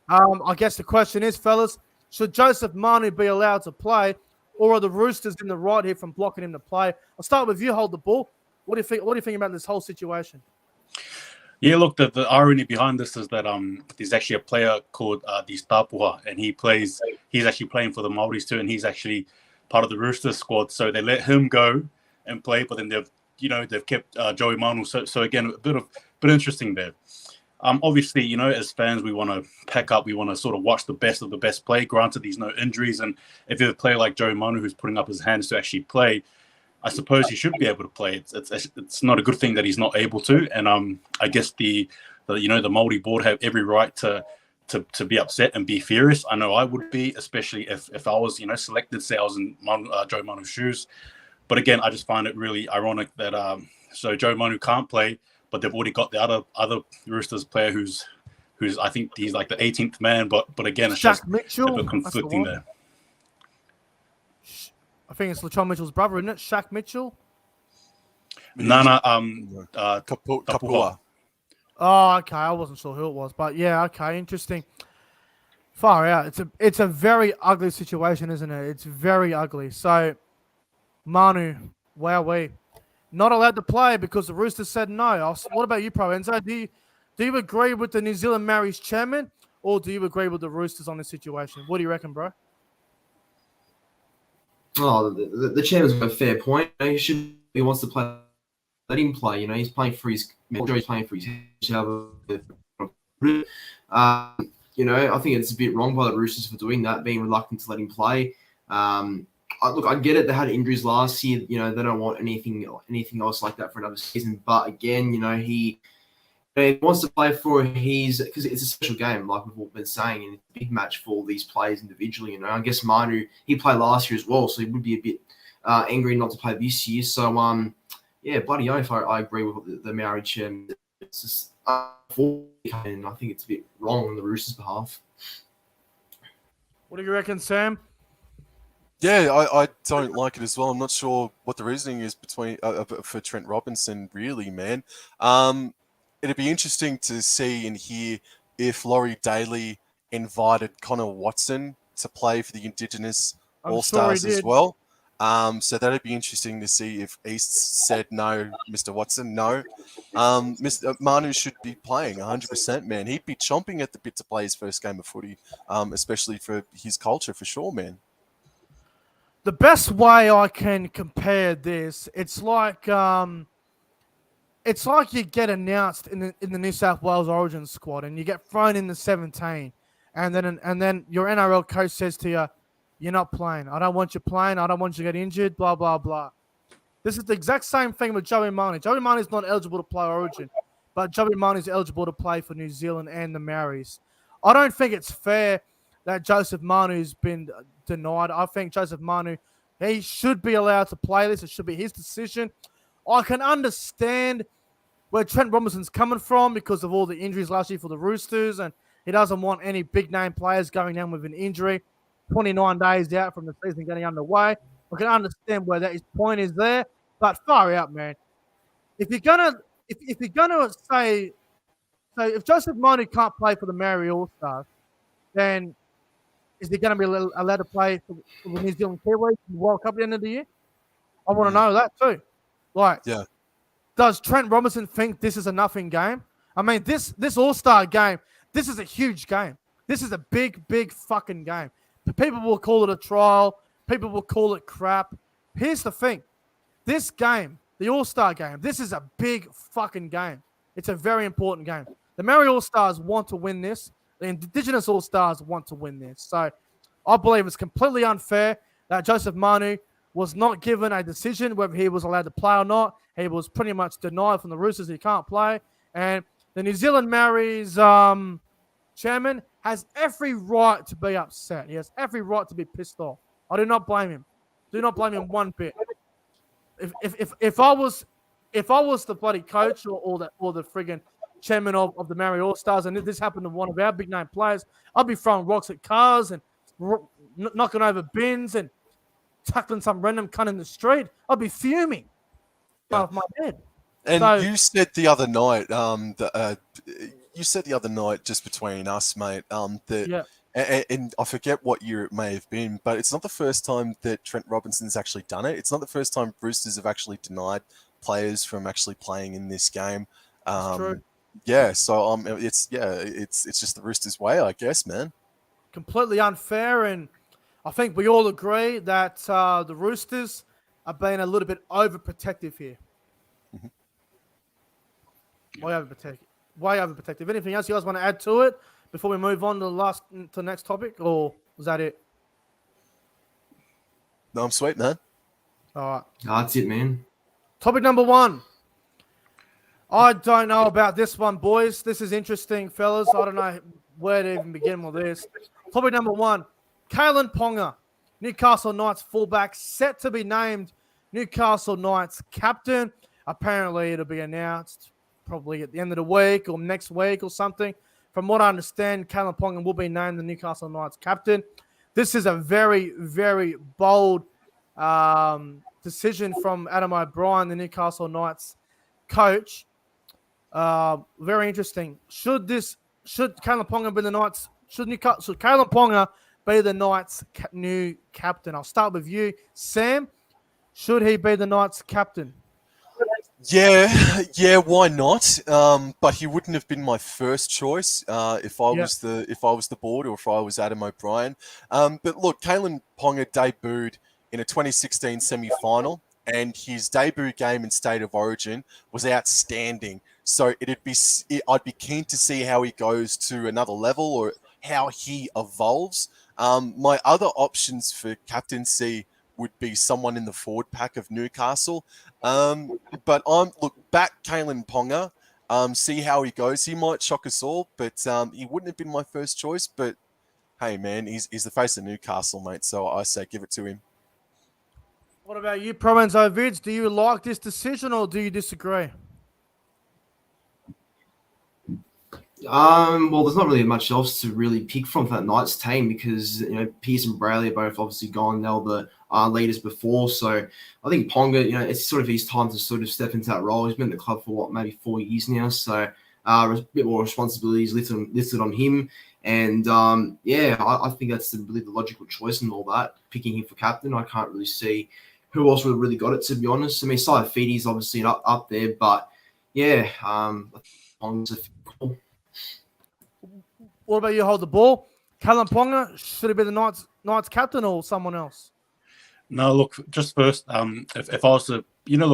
I guess the question is, fellas, should Joseph Manu be allowed to play, or are the Roosters in the right here from blocking him to play? I'll start with you, Hold the Ball. What do you think? What do you think about this whole situation? Yeah, look, the irony behind this is that there's actually a player called Tapua, and he's actually playing for the Maoris too, and he's actually part of the Roosters squad. So they let him go and play, but then they've kept Joey Manu. So again, a bit interesting there. Obviously, as fans, we want to pack up. We want to sort of watch the best of the best play. Granted, there's no injuries, and if you have a player like Joey Manu who's putting up his hands to actually play, I suppose he should be able to play. It's not a good thing that he's not able to, and I guess the Māori board have every right to be upset and be furious. I know I would be, especially if I was selected, say I was in Joe Manu's shoes. But again, I just find it really ironic that so Joe Manu can't play, but they've already got the other Roosters player who's I think he's like the 18th man. But again, it's just Mitchell, a bit conflicting there. I think it's Latrell Mitchell's brother, isn't it? Shaq Mitchell? Kapua. Oh, okay. I wasn't sure who it was, but yeah, okay, interesting. Far out. It's a very ugly situation, isn't it? It's very ugly. So, Manu, wowee, not allowed to play because the Roosters said no. What about you, ProEnzo? Do you agree with the New Zealand Maoris chairman, or do you agree with the Roosters on this situation? What do you reckon, bro? Oh, the chairman's got a fair point. He wants to play. Let him play. He's playing for his. He's playing for his. I think it's a bit wrong by the Roosters for doing that, being reluctant to let him play. I get it. They had injuries last year. They don't want anything else like that for another season. But again, he wants to play for because it's a special game, like we've all been saying, and it's a big match for all these players individually. I guess Manu, he played last year as well, so he would be a bit angry not to play this year. So bloody oath, I agree with the Maori chairman. It's just and I think it's a bit wrong on the Roosters' behalf. What do you reckon, Sam? Yeah, I don't like it as well. I'm not sure what the reasoning is for Trent Robinson, really, man. It'd be interesting to see and hear if Laurie Daly invited Connor Watson to play for the Indigenous All-Stars as well. So that'd be interesting to see if East said no, Mr. Watson, no. Mr. Manu should be playing 100%, man. He'd be chomping at the bit to play his first game of footy, especially for his culture, for sure, man. The best way I can compare this, it's like you get announced in the New South Wales Origin squad and you get thrown in the 17, and then your NRL coach says to you, "You're not playing. I don't want you playing. I don't want you to get injured." Blah blah blah. This is the exact same thing with Joey Manu. Joey Manu is not eligible to play Origin, but Joey Manu is eligible to play for New Zealand and the Maoris. I don't think it's fair that Joseph Manu's been denied. I think Joseph Manu, he should be allowed to play this. It should be his decision. I can understand where Trent Robinson's coming from because of all the injuries last year for the Roosters, and he doesn't want any big-name players going down with an injury 29 days out from the season getting underway. I can understand where his point is there, but far out, man. If you're gonna say, so if Joseph Manu can't play for the Maori All-Stars, then is he going to be allowed to play for the New Zealand Kiwis in the World Cup at the end of the year? I want to know that too. Does Trent Robinson think this is a nothing game? I mean, this All-Star game, this is a huge game. This is a big, big fucking game. People will call it a trial. People will call it crap. Here's the thing. This game the All-Star game. This is a big fucking game. It's a very important game. The Maori All-Stars want to win this. The Indigenous All-Stars want to win this. So I believe it's completely unfair that Joseph Manu was not given a decision whether he was allowed to play or not. He was pretty much denied from the Roosters he can't play. And the New Zealand Maoris chairman has every right to be upset. He has every right to be pissed off. I do not blame him. Do not blame him one bit. If I was the bloody coach or the friggin' chairman of the Maori All-Stars, and if this happened to one of our big name players, I'd be throwing rocks at cars and knocking over bins and tackling some random cunt in the street. I'd be fuming off my head. And So- you said the other night, just between us, mate, that, Yeah. and I forget what year it may have been, but it's not the first time that Trent Robinson's actually done it. It's not the first time Roosters have actually denied players from actually playing in this game. True. Yeah, so it's just the Roosters' way, I guess, man. Completely unfair, and I think we all agree that the Roosters are being a little bit overprotective here. Mhm. Way overprotective. Anything else you guys want to add to it before we move on to the next topic, or was that it? No, I'm sweet, man. All right. That's it, man. Topic number 1. I don't know about this one, boys. This is interesting, fellas. I don't know where to even begin with this. Topic number 1. Kalen Ponga, Newcastle Knights fullback, set to be named Newcastle Knights captain. Apparently, it'll be announced probably at the end of the week or next week or something. From what I understand, Kalen Ponga will be named the Newcastle Knights captain. This is a very, very bold decision from Adam O'Brien, the Newcastle Knights coach. Very interesting. Should Kalen Ponga be the Knights? Should Kalen Ponga be the Knights' new captain? I'll start with you, Sam. Should he be the Knights' captain? Yeah, why not? But he wouldn't have been my first choice if I was the board or if I was Adam O'Brien. But look, Kalen Ponga debuted in a 2016 semi-final, and his debut game in State of Origin was outstanding. So I'd be keen to see how he goes to another level or how he evolves. My other options for captaincy would be someone in the forward pack of Newcastle. But back Kalen Ponga, see how he goes. He might shock us all, but he wouldn't have been my first choice. But hey, man, he's the face of Newcastle, mate. So I say give it to him. What about you, ProEnzo Vidz? Do you like this decision or do you disagree? Well, there's not really much else to really pick from for that Knights team because Pearce and Brayley are both obviously gone. They were the leaders before, so I think Ponga, it's sort of his time to sort of step into that role. He's been at the club for maybe 4 years now, so a bit more responsibilities listed on him. And I think that's really the logical choice and all that. Picking him for captain, I can't really see who else would have really got it, to be honest. I mean, Saifiti's obviously up there, but yeah, Ponga's a cool. What about you, hold the ball? Kalen Ponga, should he be the Knights captain or someone else? No, look, just first, if I was to,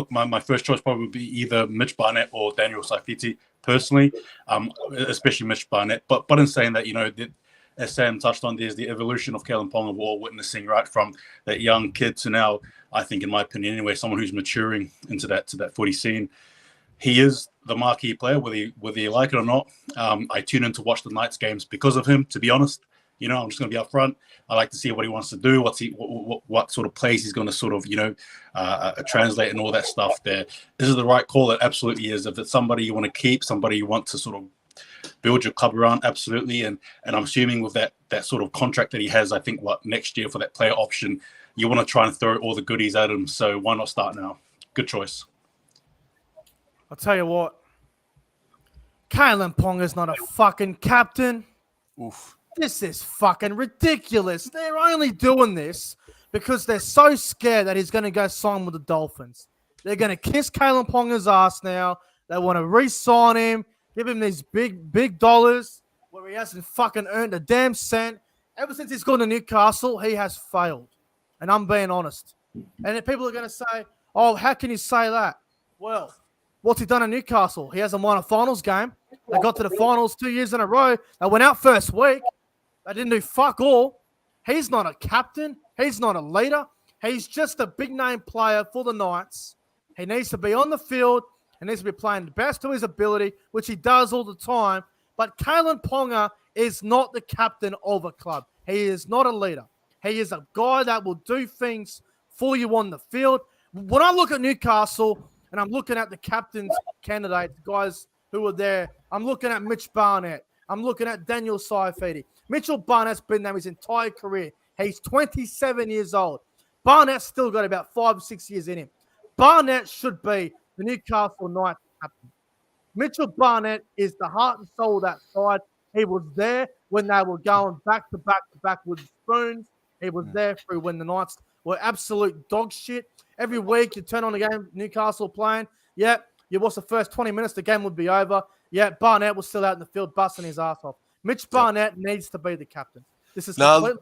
my first choice probably would be either Mitch Barnett or Daniel Saifiti, personally, especially Mitch Barnett. But in saying that, as Sam touched on, there's the evolution of Kalen Ponga we're all witnessing, right, from that young kid to now, I think, in my opinion anyway, someone who's maturing into that footy scene. He is the marquee player, whether you like it or not. I tune in to watch the Knights games because of him, to be honest. I'm just going to be upfront. I like to see what he wants to do, what sort of plays he's going to sort of, translate and all that stuff there. This is the right call. It absolutely is. If it's somebody you want to keep, somebody you want to sort of build your club around, absolutely. And I'm assuming with that sort of contract that he has, I think, next year for that player option, you want to try and throw all the goodies at him. So why not start now? Good choice. I'll tell you what. Kalen Ponga's not a fucking captain. Oof. This is fucking ridiculous. They're only doing this because they're so scared that he's going to go sign with the Dolphins. They're going to kiss Kalen Ponga's ass now. They want to re-sign him, give him these big dollars where he hasn't fucking earned a damn cent. Ever since he's gone to Newcastle, he has failed. And I'm being honest. And if people are going to say, oh, how can you say that? Well, what's he done in Newcastle? He hasn't won a finals game. They got to the finals 2 years in a row. They went out first week. They didn't do fuck all. He's not a captain. He's not a leader. He's just a big-name player for the Knights. He needs to be on the field. He needs to be playing the best to his ability, which he does all the time. But Kalen Ponga is not the captain of a club. He is not a leader. He is a guy that will do things for you on the field. When I look at Newcastle and I'm looking at the captain's candidates, guys who are there, I'm looking at Mitch Barnett. I'm looking at Daniel Saifidi. Mitchell Barnett's been there his entire career. He's 27 years old. Barnett's still got about 5 or 6 years in him. Barnett should be the Newcastle Knights captain. Mitchell Barnett is the heart and soul of that side. He was there when they were going back to back with spoons. He was there through when the Knights were absolute dog shit. Every week you turn on the game, Newcastle playing. Yeah, you watch the first 20 minutes, the game would be over. Yeah, Barnett was still out in the field busting his ass off. Mitch Barnett needs to be the captain. This is look.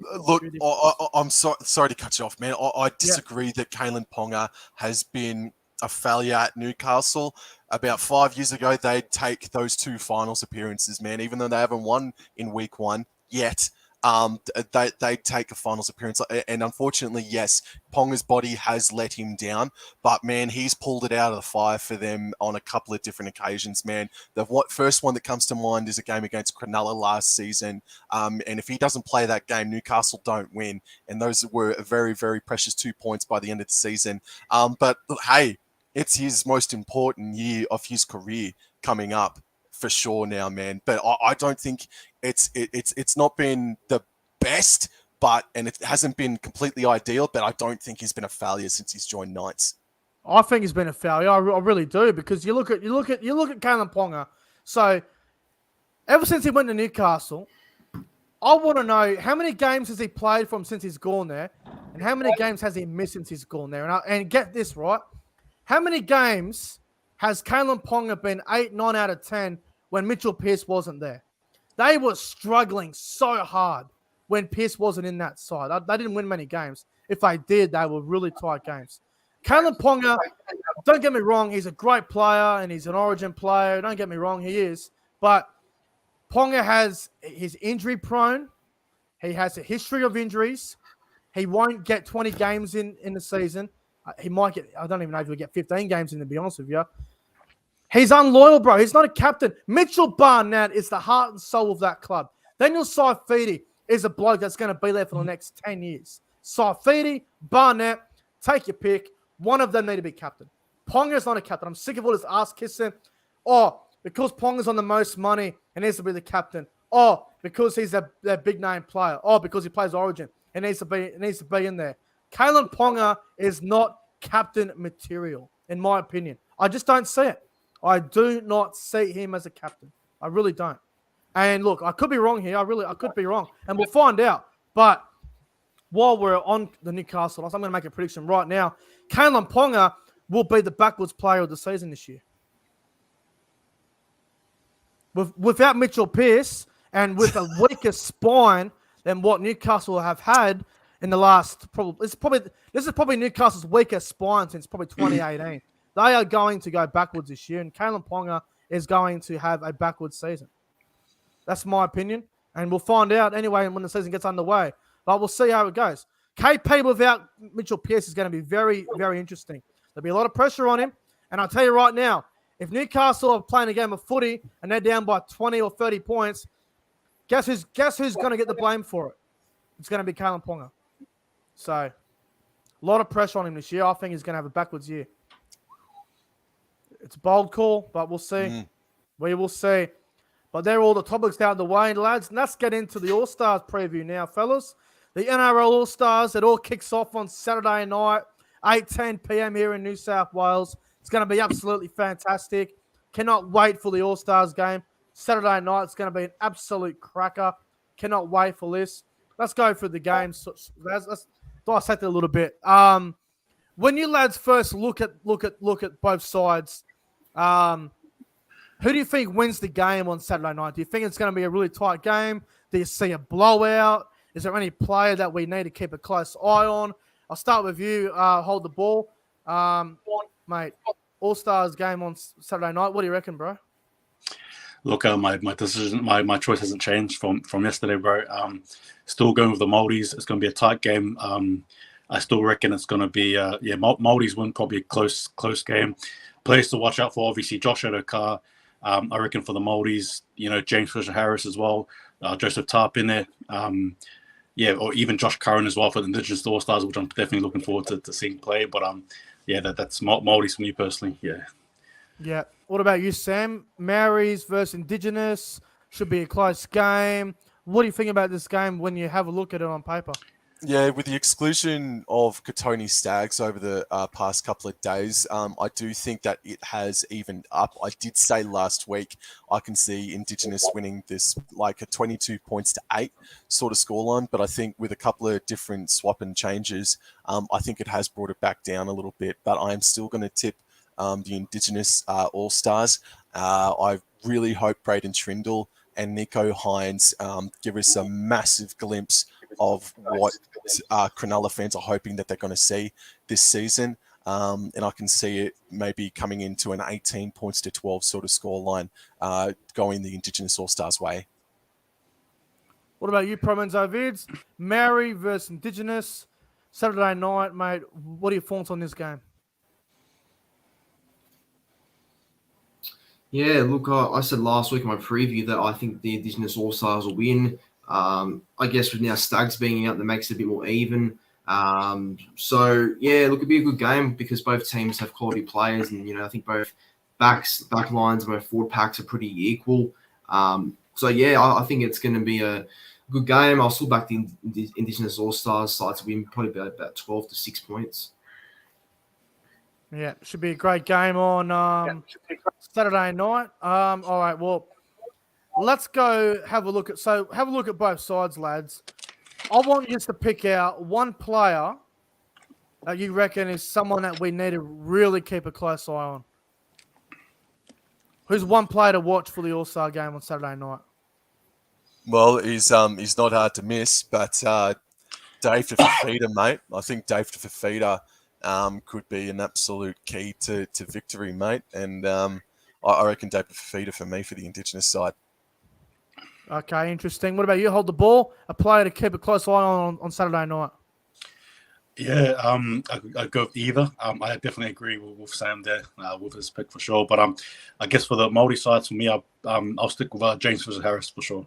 I'm sorry to cut you off, man. I disagree that Kalen Ponga has been a failure at Newcastle. About 5 years ago, they'd take those 2 finals appearances, man. Even though they haven't won in week 1 yet, they take a finals appearance. And unfortunately, yes, Ponga's body has let him down. But, man, he's pulled it out of the fire for them on a couple of different occasions, man. The first one that comes to mind is a game against Cronulla last season. And if he doesn't play that game, Newcastle don't win. And those were a very, very precious 2 points by the end of the season. But, hey, it's his most important year of his career coming up for sure now, man. But I don't think it's not been the best, and it hasn't been completely ideal, but I don't think he's been a failure since he's joined Knights. I think he's been a failure. I really do, because you look at Kalen Ponga. So ever since he went to Newcastle, I want to know how many games has he played from since he's gone there, and how many games has he missed since he's gone there. And get this right. How many games has Kalen Ponga been 8, 9 out of 10 when Mitchell Pearce wasn't there? They were struggling so hard when Pearce wasn't in that side. They didn't win many games. If they did, they were really tight games. Kalen Ponga, don't get me wrong, he's a great player and he's an origin player. Don't get me wrong, he is. But Ponga he's injury prone. He has a history of injuries. He won't get 20 games in the season. He might get, I don't even know if he'll get 15 games in, to be honest with you. He's unloyal, bro. He's not a captain. Mitchell Barnett is the heart and soul of that club. Daniel Saifidi is a bloke that's going to be there for the next 10 years. Saifidi, Barnett, take your pick. One of them need to be captain. Ponga's not a captain. I'm sick of all this ass kissing. Oh, because Ponga's on the most money, he needs to be the captain. Oh, because he's a big name player. Oh, because he plays Origin, he needs to be in there. Kalen Ponga is not captain material, in my opinion. I just don't see it. I do not see him as a captain. I really don't. And look, I could be wrong here. I could be wrong. And we'll find out. But while we're on the Newcastle, I'm going to make a prediction right now. Kalen Ponga will be the backwards player of the season this year. Without Mitchell Pearce and with a weaker spine than what Newcastle have had in the last this is probably Newcastle's weakest spine since probably 2018. They are going to go backwards this year, and Kalen Ponga is going to have a backwards season. That's my opinion, and we'll find out anyway when the season gets underway. But we'll see how it goes. KP without Mitchell Pearce is going to be very, very interesting. There'll be a lot of pressure on him, and I'll tell you right now, if Newcastle are playing a game of footy and they're down by 20 or 30 points, guess who's going to get the blame for it? It's going to be Kalen Ponga. So, a lot of pressure on him this year. I think he's going to have a backwards year. It's a bold call, but we'll see. We will see. But they're all the topics out of the way, lads. And let's get into the All-Stars preview now, fellas. The NRL All-Stars, it all kicks off on Saturday night, 8:10 p.m. here in New South Wales. It's going to be absolutely fantastic. Cannot wait for the All-Stars game. Saturday night, it's going to be an absolute cracker. Cannot wait for this. Let's go through the games. Let's dissect it a little bit. When you lads first look at both sides, who do you think wins the game on Saturday night? Do you think it's going to be a really tight game? Do you see a blowout? Is there any player that we need to keep a close eye on? I'll start with you. Hold the ball, mate. All-Stars game on Saturday night. What do you reckon, bro? Look, my decision, my choice hasn't changed from yesterday, bro. Still going with the Maldives. It's going to be a tight game. I still reckon it's going to be Maldives win, probably a close game. Players to watch out for, obviously Josh Adokar. I reckon for the Maldives, James Fisher-Harris as well, Joseph Tarp in there. Or even Josh Curran as well for the Indigenous All-Stars, which I'm definitely looking forward to seeing play. But that's Maldives for me personally. Yeah. Yeah. What about you, Sam? Maoris versus Indigenous should be a close game. What do you think about this game when you have a look at it on paper? Yeah, with the exclusion of Katoni Stags over the past couple of days, I do think that it has evened up. I did say last week I can see Indigenous winning this like a 22 points to 8 sort of scoreline, but I think with a couple of different swap and changes, I think it has brought it back down a little bit. But I am still going to tip the Indigenous All-Stars. I really hope Braden Trindle and Nico Hines give us a massive glimpse of what Cronulla fans are hoping that they're going to see this season. And I can see it maybe coming into an 18 points to 12 sort of scoreline going the Indigenous All-Stars way. What about you, ProEnzo Vidz? Maori versus Indigenous, Saturday night, mate. What are your thoughts on this game? Yeah, look, I said last week in my preview that I think the Indigenous All-Stars will win. I guess with now Stags being out, that makes it a bit more even. So, yeah, look, it'd be a good game because both teams have quality players and, I think both back lines and both forward packs are pretty equal. So, yeah, I think it's going to be a good game. I'll still back the Indigenous All-Stars side to win probably about 12 to 6 points. Yeah, should be a great game on Saturday night. All right, well, let's go have a look at both sides, lads. I want you to pick out one player that you reckon is someone that we need to really keep a close eye on. Who's one player to watch for the All-Star game on Saturday night? Well, he's not hard to miss, but Dave Fafita, mate. I think Dave Fafita could be an absolute key to victory, mate. And I reckon Dave Fafita for me for the Indigenous side. Okay, interesting. What about you? Hold the ball. A player to keep a close eye on Saturday night. Yeah, I go with either. I definitely agree with Sam there with his pick for sure. But I guess for the Māori side, for me, I'll stick with James Fisher-Harris for sure.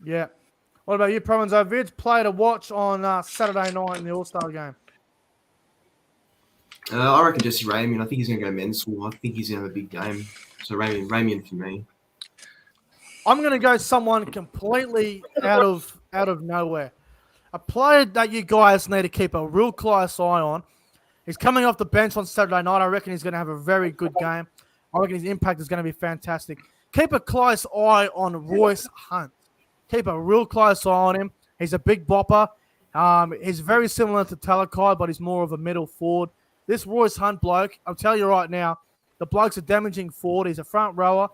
Yeah. What about you, ProEnzo Vidz? Player to watch on Saturday night in the All-Star game. I reckon Jesse Ramian. I think he's going to go men's school. I think he's going to have a big game. So Ramian for me. I'm going to go someone completely out of nowhere. A player that you guys need to keep a real close eye on. He's coming off the bench on Saturday night. I reckon he's going to have a very good game. I reckon his impact is going to be fantastic. Keep a close eye on Royce Hunt. Keep a real close eye on him. He's a big bopper. He's very similar to Talakai, but he's more of a middle forward. This Royce Hunt bloke, I'll tell you right now, the bloke's a damaging forward. He's a front rower.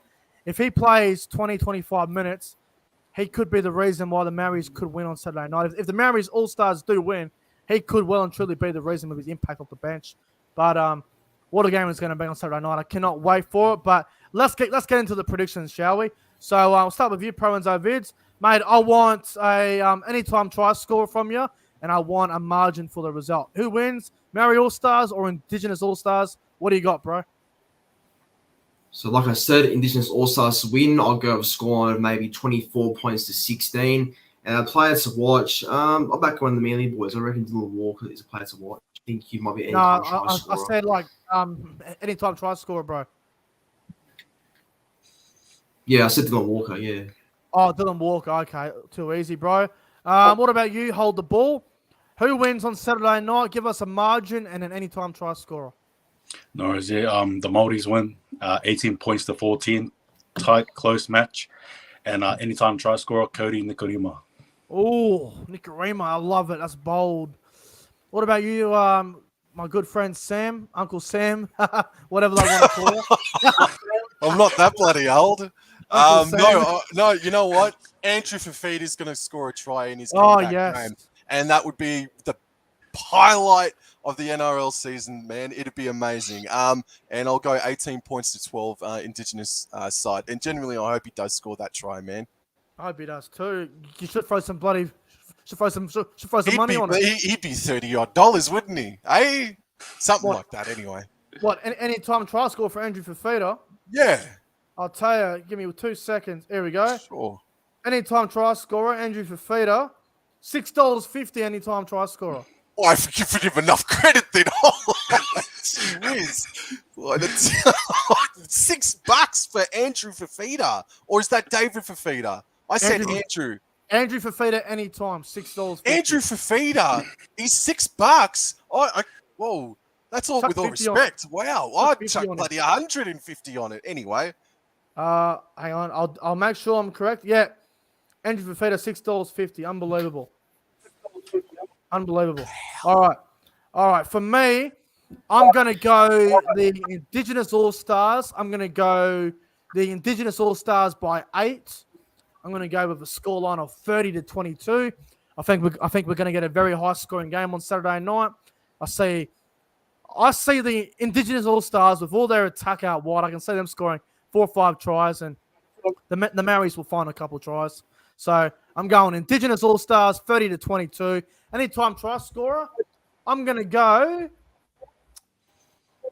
If he plays 20, 25 minutes, he could be the reason why the Maoris could win on Saturday night. If the Maoris All-Stars do win, he could well and truly be the reason of his impact off the bench. But what a game it's going to be on Saturday night. I cannot wait for it. But let's get into the predictions, shall we? So I'll start with you, ProEnzo Vidz. Mate, I want a anytime try score from you, and I want a margin for the result. Who wins, Maori All-Stars or Indigenous All-Stars? What do you got, bro? So like I said, Indigenous All-Stars win. I'll go with a score of maybe 24 points to 16. And players to watch, I'll back one of the Manly boys. I reckon Dylan Walker is a player to watch. I think he might be anytime try scorer. I said like anytime try scorer, bro. Yeah, I said Dylan Walker, yeah. Oh, Dylan Walker. Okay, too easy, bro. What about you? Hold the ball. Who wins on Saturday night? Give us a margin and an anytime try scorer. No worries. Yeah, the Māoris win 18 points to 14. Tight, close match. And anytime try scorer, Cody Nikorima. Oh, Nikorima. I love it. That's bold. What about you, my good friend Sam? Uncle Sam? Whatever they want to call you. I'm not that bloody old. No, you know what? Andrew Fafita is going to score a try in his comeback game. And that would be the highlight of the NRL season, man. It'd be amazing. And I'll go 18 points to 12 Indigenous side. And generally, I hope he does score that try, man. I hope he does too. You should throw some money on it. He'd be $30 wouldn't he? Hey, something like that, anyway. What? Any time try score for Andrew Fafita? Yeah. I'll tell you. Give me 2 seconds. Here we go. Sure. Anytime try scorer, Andrew Fafita, $6.50 anytime try scorer. Oh, I forgive him enough credit then. Gee whiz. $6 for Andrew Fafita. Or is that David Fafita? I said Andrew. Andrew Fafita anytime, $6.50. Andrew Fafita, he's $6. Whoa, that's all with all respect. Wow, I'd chuck bloody 150 on it. Anyway. Hang on, I'll make sure I'm correct. Yeah, Andrew Fafita, $6.50. Unbelievable. Unbelievable. All right. For me, I'm going to go the Indigenous All-Stars. I'm going to go the Indigenous All-Stars by 8. I'm going to go with a scoreline of 30-22. I think we're going to get a very high-scoring game on Saturday night. I see the Indigenous All-Stars with all their attack out wide. I can see them scoring 4 or 5 tries, and the Maoris will find a couple of tries. So I'm going Indigenous All-Stars, 30-22. Anytime try scorer, I'm going to go.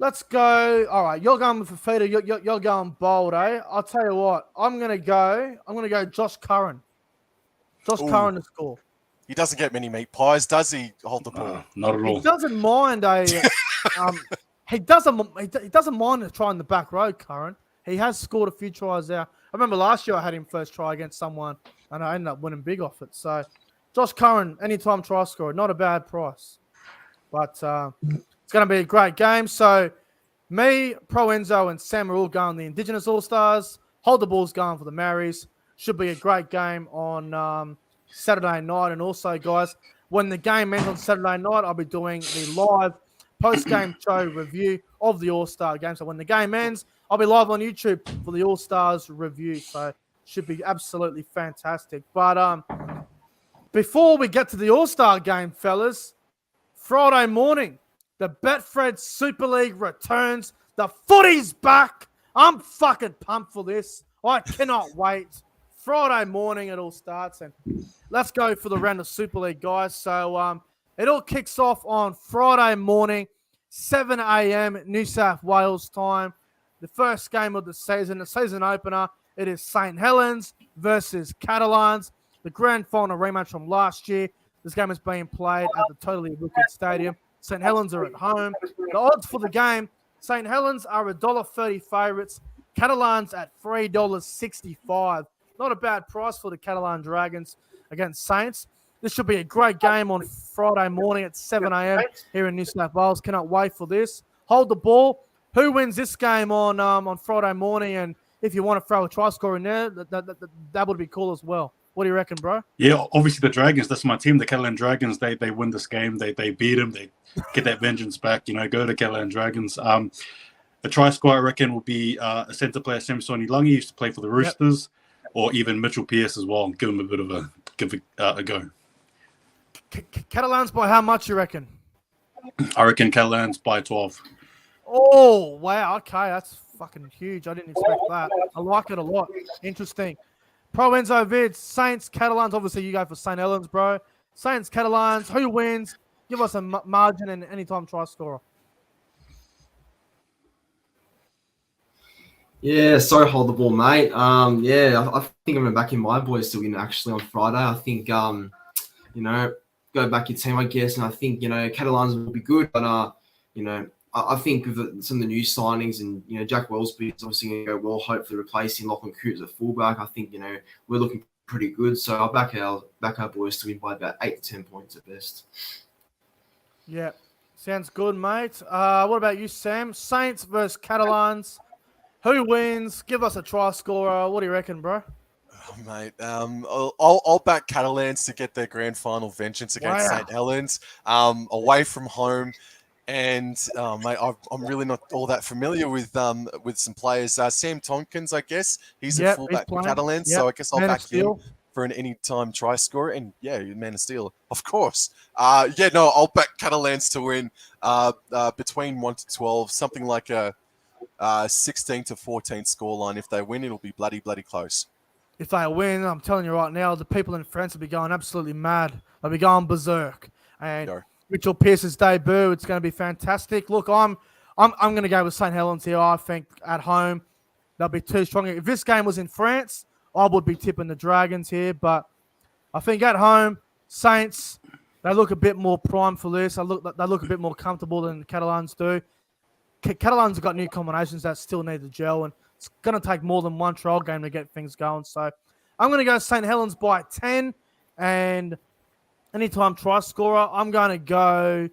Let's go. All right, you're going with Fafita. You're going bold, eh? I'll tell you what. I'm going to go Josh Curran. Curran to score. He doesn't get many meat pies, does he? Hold the ball. Not at all. He doesn't mind he doesn't mind trying the back row, Curran. He has scored a few tries there. I remember last year I had him first try against someone, and I ended up winning big off it. So, Josh Curran, anytime try scorer, not a bad price. But it's going to be a great game. So, me, ProEnzo, and Sam are all going the Indigenous All-Stars. Hold the Ball's going for the Maoris. Should be a great game on Saturday night. And also, guys, when the game ends on Saturday night, I'll be doing the live post-game show review of the All-Star game. So when the game ends, I'll be live on YouTube for the All-Stars review. So should be absolutely fantastic. But before we get to the All-Star game, fellas, Friday morning, the Betfred Super League returns. The footy's back. I'm fucking pumped for this. I cannot wait. Friday morning it all starts, and let's go for the round of Super League, guys. So it all kicks off on Friday morning, 7 a.m. New South Wales time. The first game of the season opener. It is St. Helens versus Catalans. The grand final rematch from last year. This game is being played at the Totally Wicked Stadium. St. Helens are at home. The odds for the game, St. Helens are $1.30 favourites. Catalans at $3.65. Not a bad price for the Catalan Dragons against Saints. This should be a great game on Friday morning at 7 a.m. here in New South Wales. Cannot wait for this. Hold the ball. Who wins this game on Friday morning? And if you want to throw a try score in there, that would be cool as well. What do you reckon, bro? Yeah, obviously the Dragons. That's my team, the Catalan Dragons. They win this game. They beat them. They get that vengeance back. Go to Catalan Dragons. The try score, I reckon, will be a centre player, Samsoni Langi, used to play for the Roosters, or even Mitchell Pearce as well. Give him a bit of a go. Catalans by how much, you reckon? I reckon Catalans by 12. Oh, wow. Okay, that's fucking huge. I didn't expect that. I like it a lot. Interesting. ProEnzo, Vidz, Saints, Catalans. Obviously, you go for St. Helens, bro. Saints, Catalans. Who wins? Give us a margin and anytime try scorer. Yeah, so hold the ball, mate. I think I'm backing my boys to win actually on Friday. I think, go back your team, I guess, and I think, Catalans will be good, but, I think with some of the new signings and, Jack Wellsby is obviously going to go well, hopefully replacing Lachlan Coote as a fullback. I think, we're looking pretty good. So I'll back our boys to win by about 8 to 10 points at best. Yeah, sounds good, mate. What about you, Sam? Saints versus Catalans. Who wins? Give us a try scorer. What do you reckon, bro? Oh, mate, I'll back Catalans to get their grand final vengeance against St. Helens away from home. And, mate, I'm really not all that familiar with some players. Sam Tompkins, I guess. He's a fullback for Catalans, so I guess I'll back him for an anytime try scorer. And yeah, Man of Steel, of course. I'll back Catalans to win between 1 to 12, something like a 16 to 14 scoreline. If they win, it'll be bloody close. If they win, I'm telling you right now, the people in France will be going absolutely mad. They'll be going berserk. And Mitchell Pearce's debut, it's going to be fantastic. Look, I'm going to go with St. Helens here. I think at home they'll be too strong. If this game was in France, I would be tipping the Dragons here. But I think at home, Saints, they look a bit more primed for this. They look a bit more comfortable than the Catalans do. Catalans have got new combinations that still need to gel, and it's going to take more than one trial game to get things going. So I'm going to go St. Helens by 10, and anytime try scorer, I'm going to go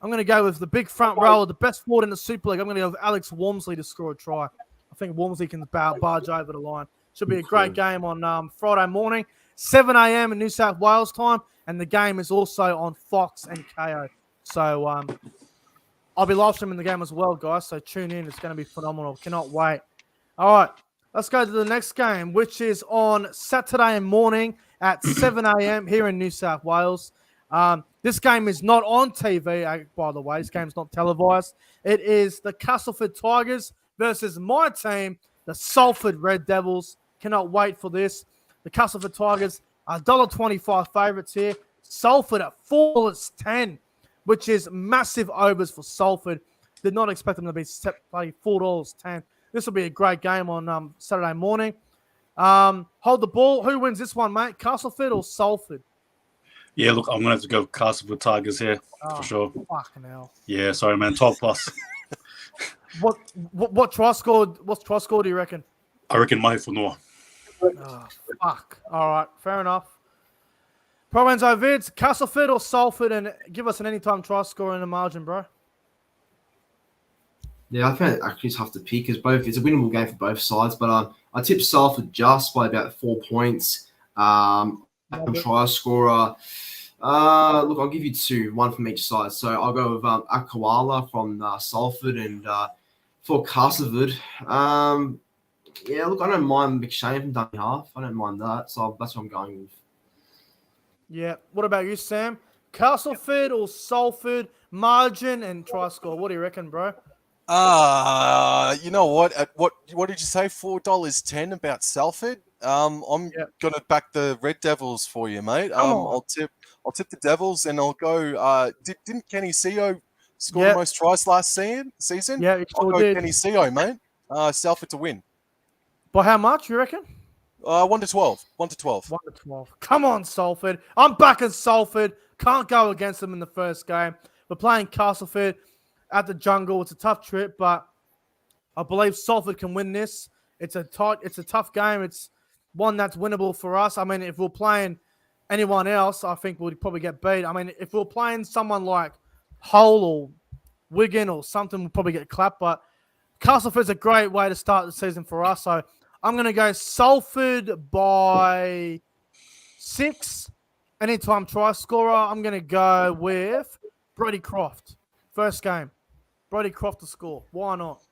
with the big front rower, the best forward in the Super League. I'm going to go with Alex Walmsley to score a try. I think Walmsley can barge over the line. Should be a great game on Friday morning, 7 a.m. in New South Wales time, and the game is also on Fox and KO. So I'll be live streaming the game as well, guys, so tune in. It's going to be phenomenal. Cannot wait. All right, let's go to the next game, which is on Saturday morning at 7 a.m. here in New South Wales. This game is not on TV, by the way. This game's not televised. It is the Castleford Tigers versus my team, the Salford Red Devils. Cannot wait for this. The Castleford Tigers are $1.25 favourites here. Salford at $4.10, which is massive overs for Salford. Did not expect them to be $4.10. This will be a great game on Saturday morning. Hold the ball. Who wins this one, mate? Castleford or Salford? Yeah, look, I'm going to have to go Castleford Tigers here for sure. Fucking hell. Yeah, sorry, man. 12 plus. What try score? What try score do you reckon? I reckon Mai for Noah. Oh, fuck. All right, fair enough. ProEnzo Vidz, Castleford or Salford, and give us an anytime try score in the margin, bro. Yeah, I think actually it's tough to pick because it's a winnable game for both sides. But I tipped Salford just by about 4 points. Try scorer. Look, I'll give you two, one from each side. So I'll go with Akawala from Salford, and for Castleford, yeah, look, I don't mind McShane from dummy half. I don't mind that. So that's what I'm going with. Yeah. What about you, Sam? Castleford or Salford, margin and try score. What do you reckon, bro? You know what? At what did you say? $4.10 about Salford. I'm gonna back the Red Devils for you, mate. I'll tip the Devils, and I'll go. Didn't Kenny Seo score the most tries last season? Yeah, I'll go Kenny Seo, mate. Salford to win. By how much, you reckon? 1 to 12. 1 to 12. 1 to 12. Come on, Salford. I'm backing Salford. Can't go against them in the first game. We're playing Castleford at the Jungle. It's a tough trip, but I believe Salford can win this. It's a tough game. It's one that's winnable for us. I mean, if we're playing anyone else, I think we'd probably get beat. I mean, if we're playing someone like Hull or Wigan or something, we'll probably get clapped. But Castleford's a great way to start the season for us. So I'm going to go Salford by 6. Anytime try scorer, I'm going to go with Brody Croft. First game. Brody Croft to score. Why not?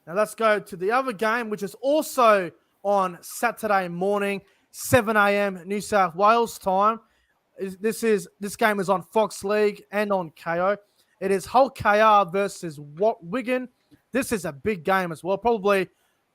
Now let's go to the other game, which is also on Saturday morning, 7 a.m. New South Wales time. This game is on Fox League and on KO. It is Hull KR versus Wigan. This is a big game as well. Probably,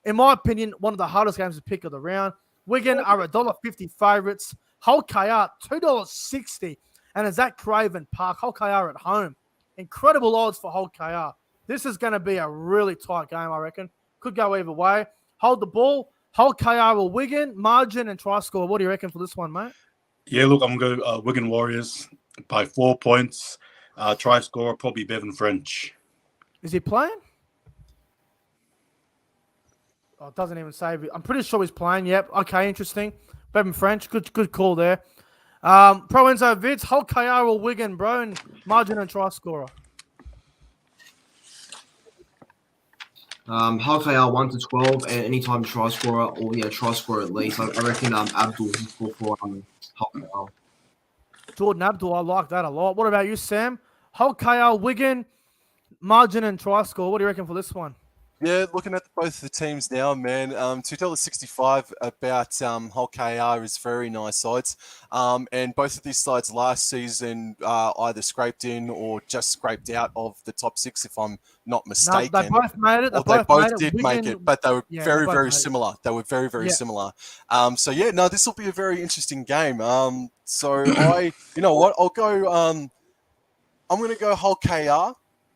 in my opinion, one of the hardest games to pick of the round. Wigan are $1.50 favourites. Hull KR, $2.60. And it's at Craven Park. Hull KR at home. Incredible odds for Hull KR. This is going to be a really tight game, I reckon. Could go either way. Hold the ball. Hull KR or Wigan, margin and try score. What do you reckon for this one, mate? Yeah, look, I'm going to go Wigan Warriors by 4 points. Try scorer, probably Bevan French. Is he playing? Oh, it doesn't even say. I'm pretty sure he's playing. Yep. Okay, interesting. Bevan French. Good call there. ProEnzo Vidz, Hull KR or Wigan, bro, and margin and try scorer. Hull KR 1 to 12, and anytime try scorer or try scorer at least. I reckon Abdul will score for Hull KR. Jordan Abdul, I like that a lot. What about you, Sam? Hull KR, Wigan, margin and try score. What do you reckon for this one? Yeah, looking at both the teams now, man. $2.65 about Hull KR is very nice odds. And both of these sides last season either scraped in or just scraped out of the top six, if I'm not No, mistaken. they both made it. Or they both did Wigan, make it, but they were yeah, very, they both very made it. similar. They were very, very Yeah. similar. So yeah, no, this will be a very interesting game. So you know what? I'll go. I'm going to go Hull KR,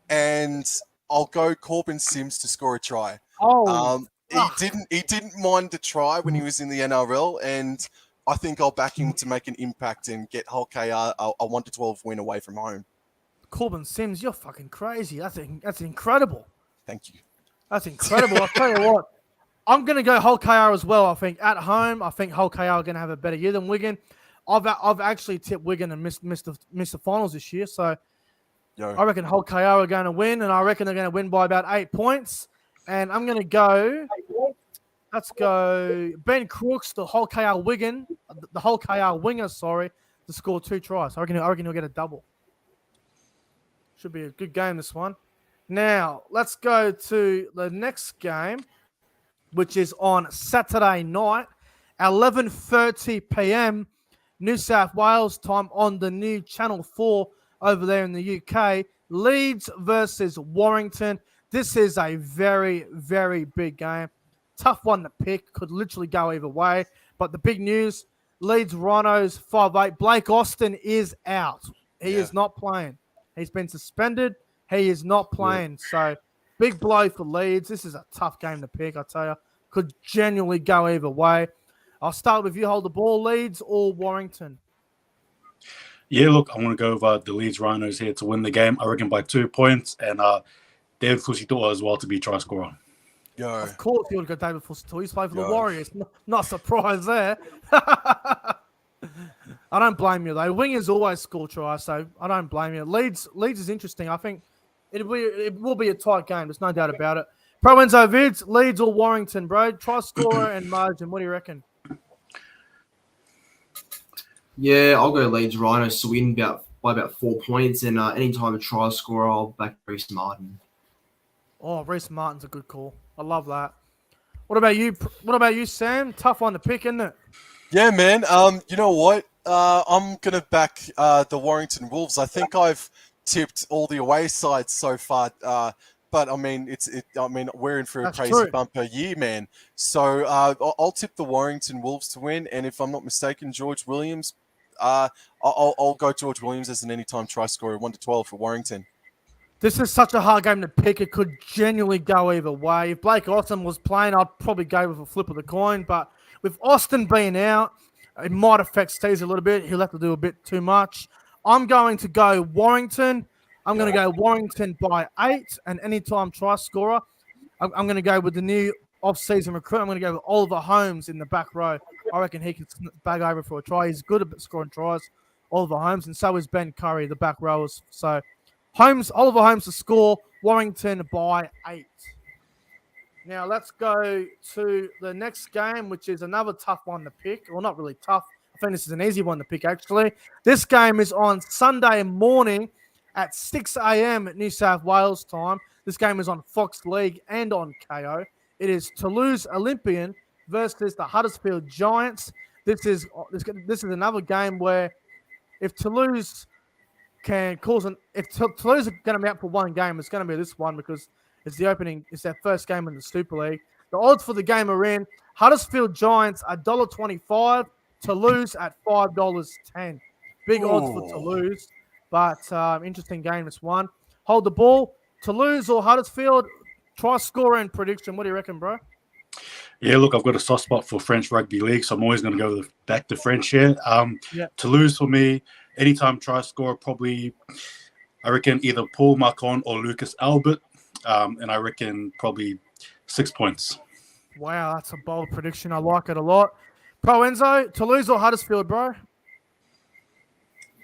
and I'll go Corbin Sims to score a try. Oh, He didn't mind the try when he was in the NRL, and I think I'll back him to make an impact and get Hull KR a 1-12 win away from home. Corbin Sims, you're fucking crazy. That's incredible. Thank you. That's incredible. I'll tell you what. I'm going to go Hull KR as well. I think at home, I think Hull KR are going to have a better year than Wigan. I've actually tipped Wigan and missed the finals this year, so I reckon Hull KR are going to win, and I reckon they're going to win by about 8 points. And I'm going to go. Let's go Ben Crooks, the Hull KR Wigan, the Hull KR winger, to score 2 tries. I reckon he'll get a double. Should be a good game, this one. Now, let's go to the next game, which is on Saturday night, 11:30 p.m. New South Wales time on the new Channel 4 over there in the UK. Leeds versus Warrington. This is a very, very big game. Tough one to pick. Could literally go either way. But the big news, Leeds Rhinos 5'8". Blake Austin is out. He is not playing. He's been suspended. He is not playing. So, big blow for Leeds. This is a tough game to pick, I tell you. Could genuinely go either way. I'll start with you. Hold the ball, Leeds or Warrington? Yeah, look, I'm going to go with the Leeds Rhinos here to win the game. I reckon by 2 points. And David Fusitoa as well to be try scorer. Of course, you would go David Fusitoa. He's played for the Warriors. Not surprised there. I don't blame you, though. Wingers always score tries, so I don't blame you. Leeds is interesting. I think it will be a tight game. There's no doubt about it. ProEnzo Vidz, Leeds or Warrington, bro? Try scorer and margin. What do you reckon? Yeah, I'll go Leeds Rhinos to win by about 4 points, and anytime a try scorer, I'll back Reece Martin. Oh, Reece Martin's a good call. I love that. What about you, Sam? Tough one to pick, isn't it? Yeah, man. You know what? I'm gonna back the Warrington Wolves. I think I've tipped all the away sides so far, but I mean, we're in for a crazy bumper year, man. So I'll tip the Warrington Wolves to win, and if I'm not mistaken, George Williams. I'll go George Williams as an anytime try scorer, 1-12 for Warrington. This is such a hard game to pick. It could genuinely go either way. If Blake Austin was playing, I'd probably go with a flip of the coin. But with Austin being out, it might affect Steves a little bit. He'll have to do a bit too much. I'm going to go Warrington. I'm going to go Warrington by 8, and anytime try scorer. I'm going to go with the new off-season recruit. I'm going to go with Oliver Holmes in the back row. I reckon he can bag over for a try. He's good at scoring tries, Oliver Holmes, and so is Ben Curry, the back rowers. So Oliver Holmes to score, Warrington by 8. Now let's go to the next game, which is another tough one to pick. Well, not really tough. I think this is an easy one to pick, actually. This game is on Sunday morning at 6 a.m. at New South Wales time. This game is on Fox League and on KO. It is Toulouse Olympian versus the Huddersfield Giants. This is another game where if Toulouse if Toulouse are going to be out for one game, it's going to be this one because it's their first game in the Super League. The odds for the game are in. Huddersfield Giants are $1.25, Toulouse at $5.10. Big odds for Toulouse, but interesting game this one. Hold the ball. Toulouse or Huddersfield? Try scorer and prediction. What do you reckon, bro? Yeah, look, I've got a soft spot for French Rugby League, so I'm always going to go back to French here. Toulouse for me, anytime try scorer, probably, I reckon either Paul Marcon or Lucas Albert, and I reckon probably 6 points. Wow, that's a bold prediction. I like it a lot. ProEnzo, Toulouse or Huddersfield, bro?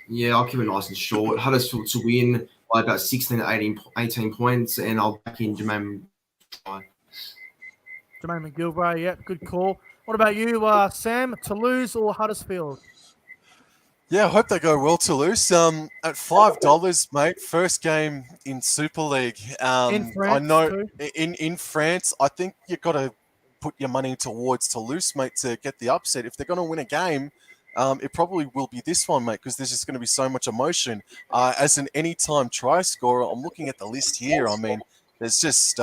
Yeah, I'll keep it nice and short. Huddersfield to win by about 16 to 18 points, and I'll back in Jermaine McGilvray, yep, good call. What about you, Sam? Toulouse or Huddersfield? Yeah, I hope they go well, Toulouse. At $5, mate, first game in Super League. In I France, know too. in France, I think you've got to put your money towards Toulouse, mate, to get the upset. If they're going to win a game, it probably will be this one, mate, because there's just going to be so much emotion. As an anytime try scorer, I'm looking at the list here. I mean, there's just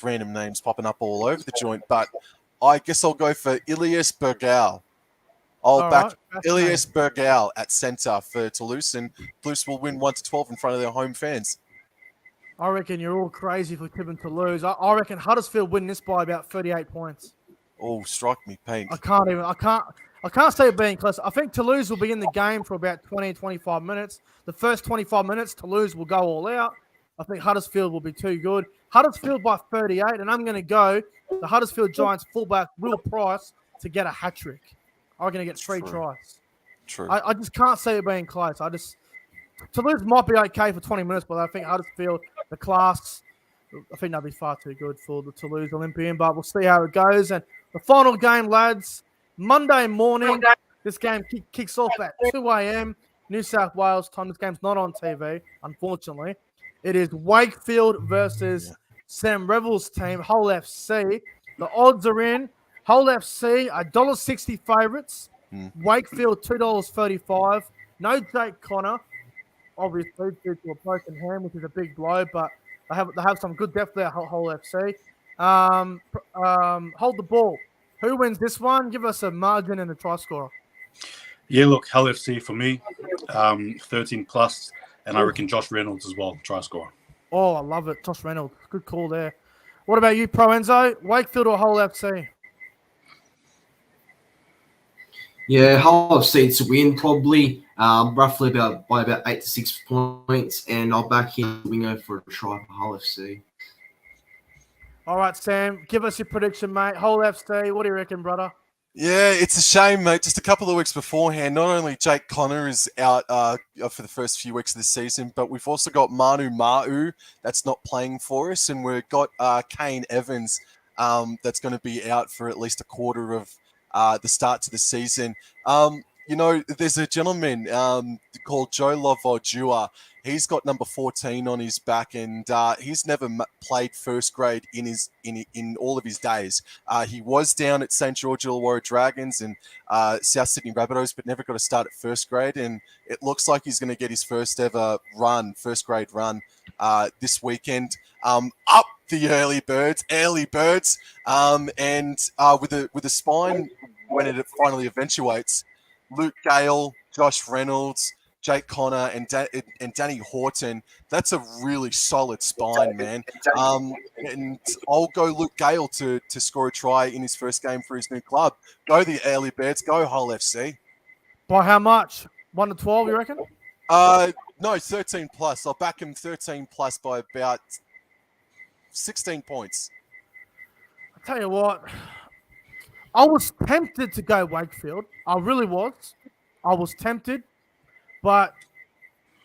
random names popping up all over the joint, but I guess I'll go for Ilias Bergau. I'll All back right. That's Ilias nice. Bergau at centre for Toulouse, and Toulouse will win 1-12 in front of their home fans. I reckon you're all crazy for tipping to lose. I reckon Huddersfield win this by about 38 points. Oh, strike me pink. I can't say it being close. I think Toulouse will be in the game for about 20, 25 minutes. The first 25 minutes, Toulouse will go all out. I think Huddersfield will be too good. Huddersfield by 38, and I'm going to go the Huddersfield Giants fullback, Will Price, to get a hat-trick. I'm going to get 3 tries. True. I just can't see it being close. Toulouse might be okay for 20 minutes, but I think Huddersfield, the class, I think they'll be far too good for the Toulouse Olympian, but we'll see how it goes. And the final game, lads, Monday morning. This game kicks off at 2 a.m. New South Wales time. This game's not on TV, unfortunately. It is Wakefield versus Sam Revill's team, Hull FC. The odds are in. Hull FC, $1.60 favourites. Wakefield, $2.35. No Jake Connor, obviously, due to a broken hand, which is a big blow, but they have some good depth there, Hull FC. Hold the ball. Who wins this one? Give us a margin and a try scorer. Yeah, look, Hull FC for me, 13 plus, and I reckon Josh Reynolds as well, try scorer. Oh, I love it. Josh Reynolds. Good call there. What about you, ProEnzo? Wakefield or Hull FC? Yeah, Hull FC to win probably roughly by about 8 to 6 points, and I'll back in winger for a try for Hull FC. All right, Sam, give us your prediction, mate. Hull FC, what do you reckon, brother? Yeah, it's a shame, mate. Just a couple of weeks beforehand, not only Jake Connor is out for the first few weeks of the season, but we've also got Manu Ma'u that's not playing for us, and we've got Kane Evans that's going to be out for at least a quarter of the start to the season. There's a gentleman called Joe Lovodua. He's got number 14 on his back, and he's never played first grade in all of his days. He was down at St. George Illawarra Dragons and South Sydney Rabbitohs, but never got a start at first grade. And it looks like he's going to get his first ever first grade run this weekend. Up the early birds, and with a spine when it finally eventuates. Luke Gale, Josh Reynolds, Jake Connor, and Danny Horton. That's a really solid spine, man. And I'll go Luke Gale to score a try in his first game for his new club. Go the early birds. Go Hull FC. By how much? 1 to 12, you reckon? No, 13 plus. I'll back him 13 plus by about 16 points. I'll tell you what. I was tempted to go Wakefield. I really was. I was tempted. But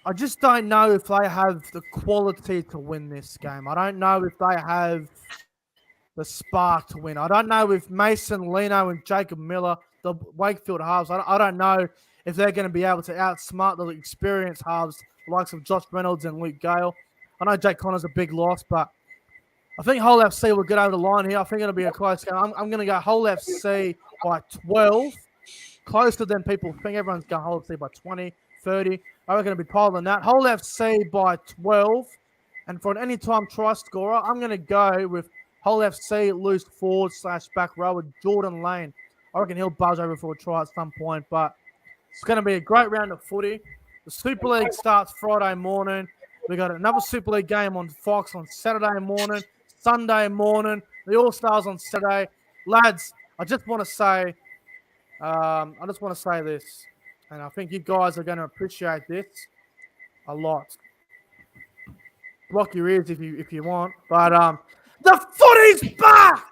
I just don't know if they have the quality to win this game. I don't know if they have the spark to win. I don't know if Mason Lino and Jacob Miller, the Wakefield halves, I don't know if they're going to be able to outsmart the experienced halves, the likes of Josh Reynolds and Luke Gale. I know Jake Connor's a big loss, but I think Hull FC will get over the line here. I think it'll be a close game. I'm going to go Hull FC by 12. Closer than people think. Everyone's going Hull FC by 20, 30. I reckon it'll be higher than that. Hull FC by 12. And for an anytime try scorer, I'm going to go with Hull FC loose forward / back rower Jordan Lane. I reckon he'll buzz over for a try at some point. But it's going to be a great round of footy. The Super League starts Friday morning. We got another Super League game on Fox on Saturday morning, Sunday morning. The All-Stars on Saturday. Lads, I just want to say this, and I think you guys are going to appreciate this a lot. Block your ears if you want, but the footy's back.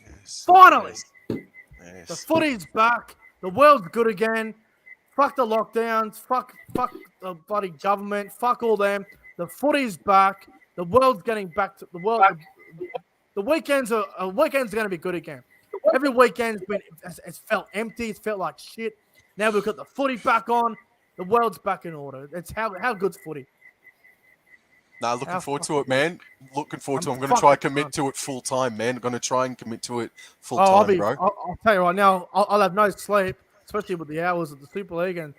Yes. Finally, Yes. the footy's back. The world's good again. Fuck the lockdowns. Fuck the bloody government. Fuck all them. The footy's back. The world's getting back to the world. The weekends are going to be good again. Every weekend's it's felt empty. It's felt like shit. Now we've got the footy back on. The world's back in order. It's how good's footy. Nah, looking forward to it, man. Looking forward to it. I'm going to fucking try and commit pumped. to it full time, man. I'm going to try and commit to it full I'll time, bro. I'll tell you right now, I'll have no sleep, especially with the hours of the Super League. And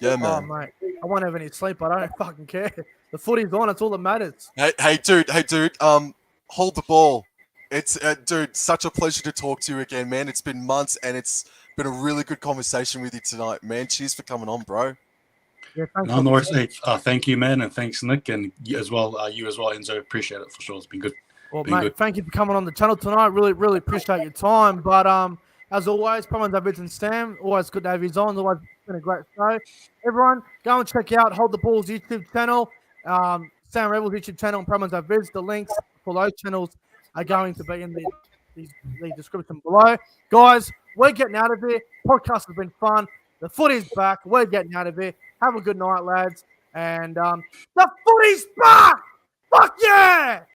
Yeah, oh, man. mate, I won't have any sleep. I don't fucking care. The footy's on. It's all that matters. Hey, dude. Hold the ball. It's, dude, such a pleasure to talk to you again, man. It's been months, and it's been a really good conversation with you tonight, man. Cheers for coming on, bro. Yeah, thanks. No, no worries. Hey, thank you, man, and thanks, Nick, and you as well, Enzo. Appreciate it for sure. It's been good. Well, Been mate, good. thank you for coming on the channel tonight. Really appreciate your time. But as always, ProEnzo, Vidz and Sam, always good to have you on. Always been a great show. Everyone, go and check out Hold the Ball's YouTube channel, Sam Rebel's YouTube channel, and ProEnzo Vidz. The links for those channels are going to be in the description below. Guys, we're getting out of here. Podcast has been fun. The footy's back. We're getting out of here. Have a good night, lads. And the footy's back! Fuck yeah!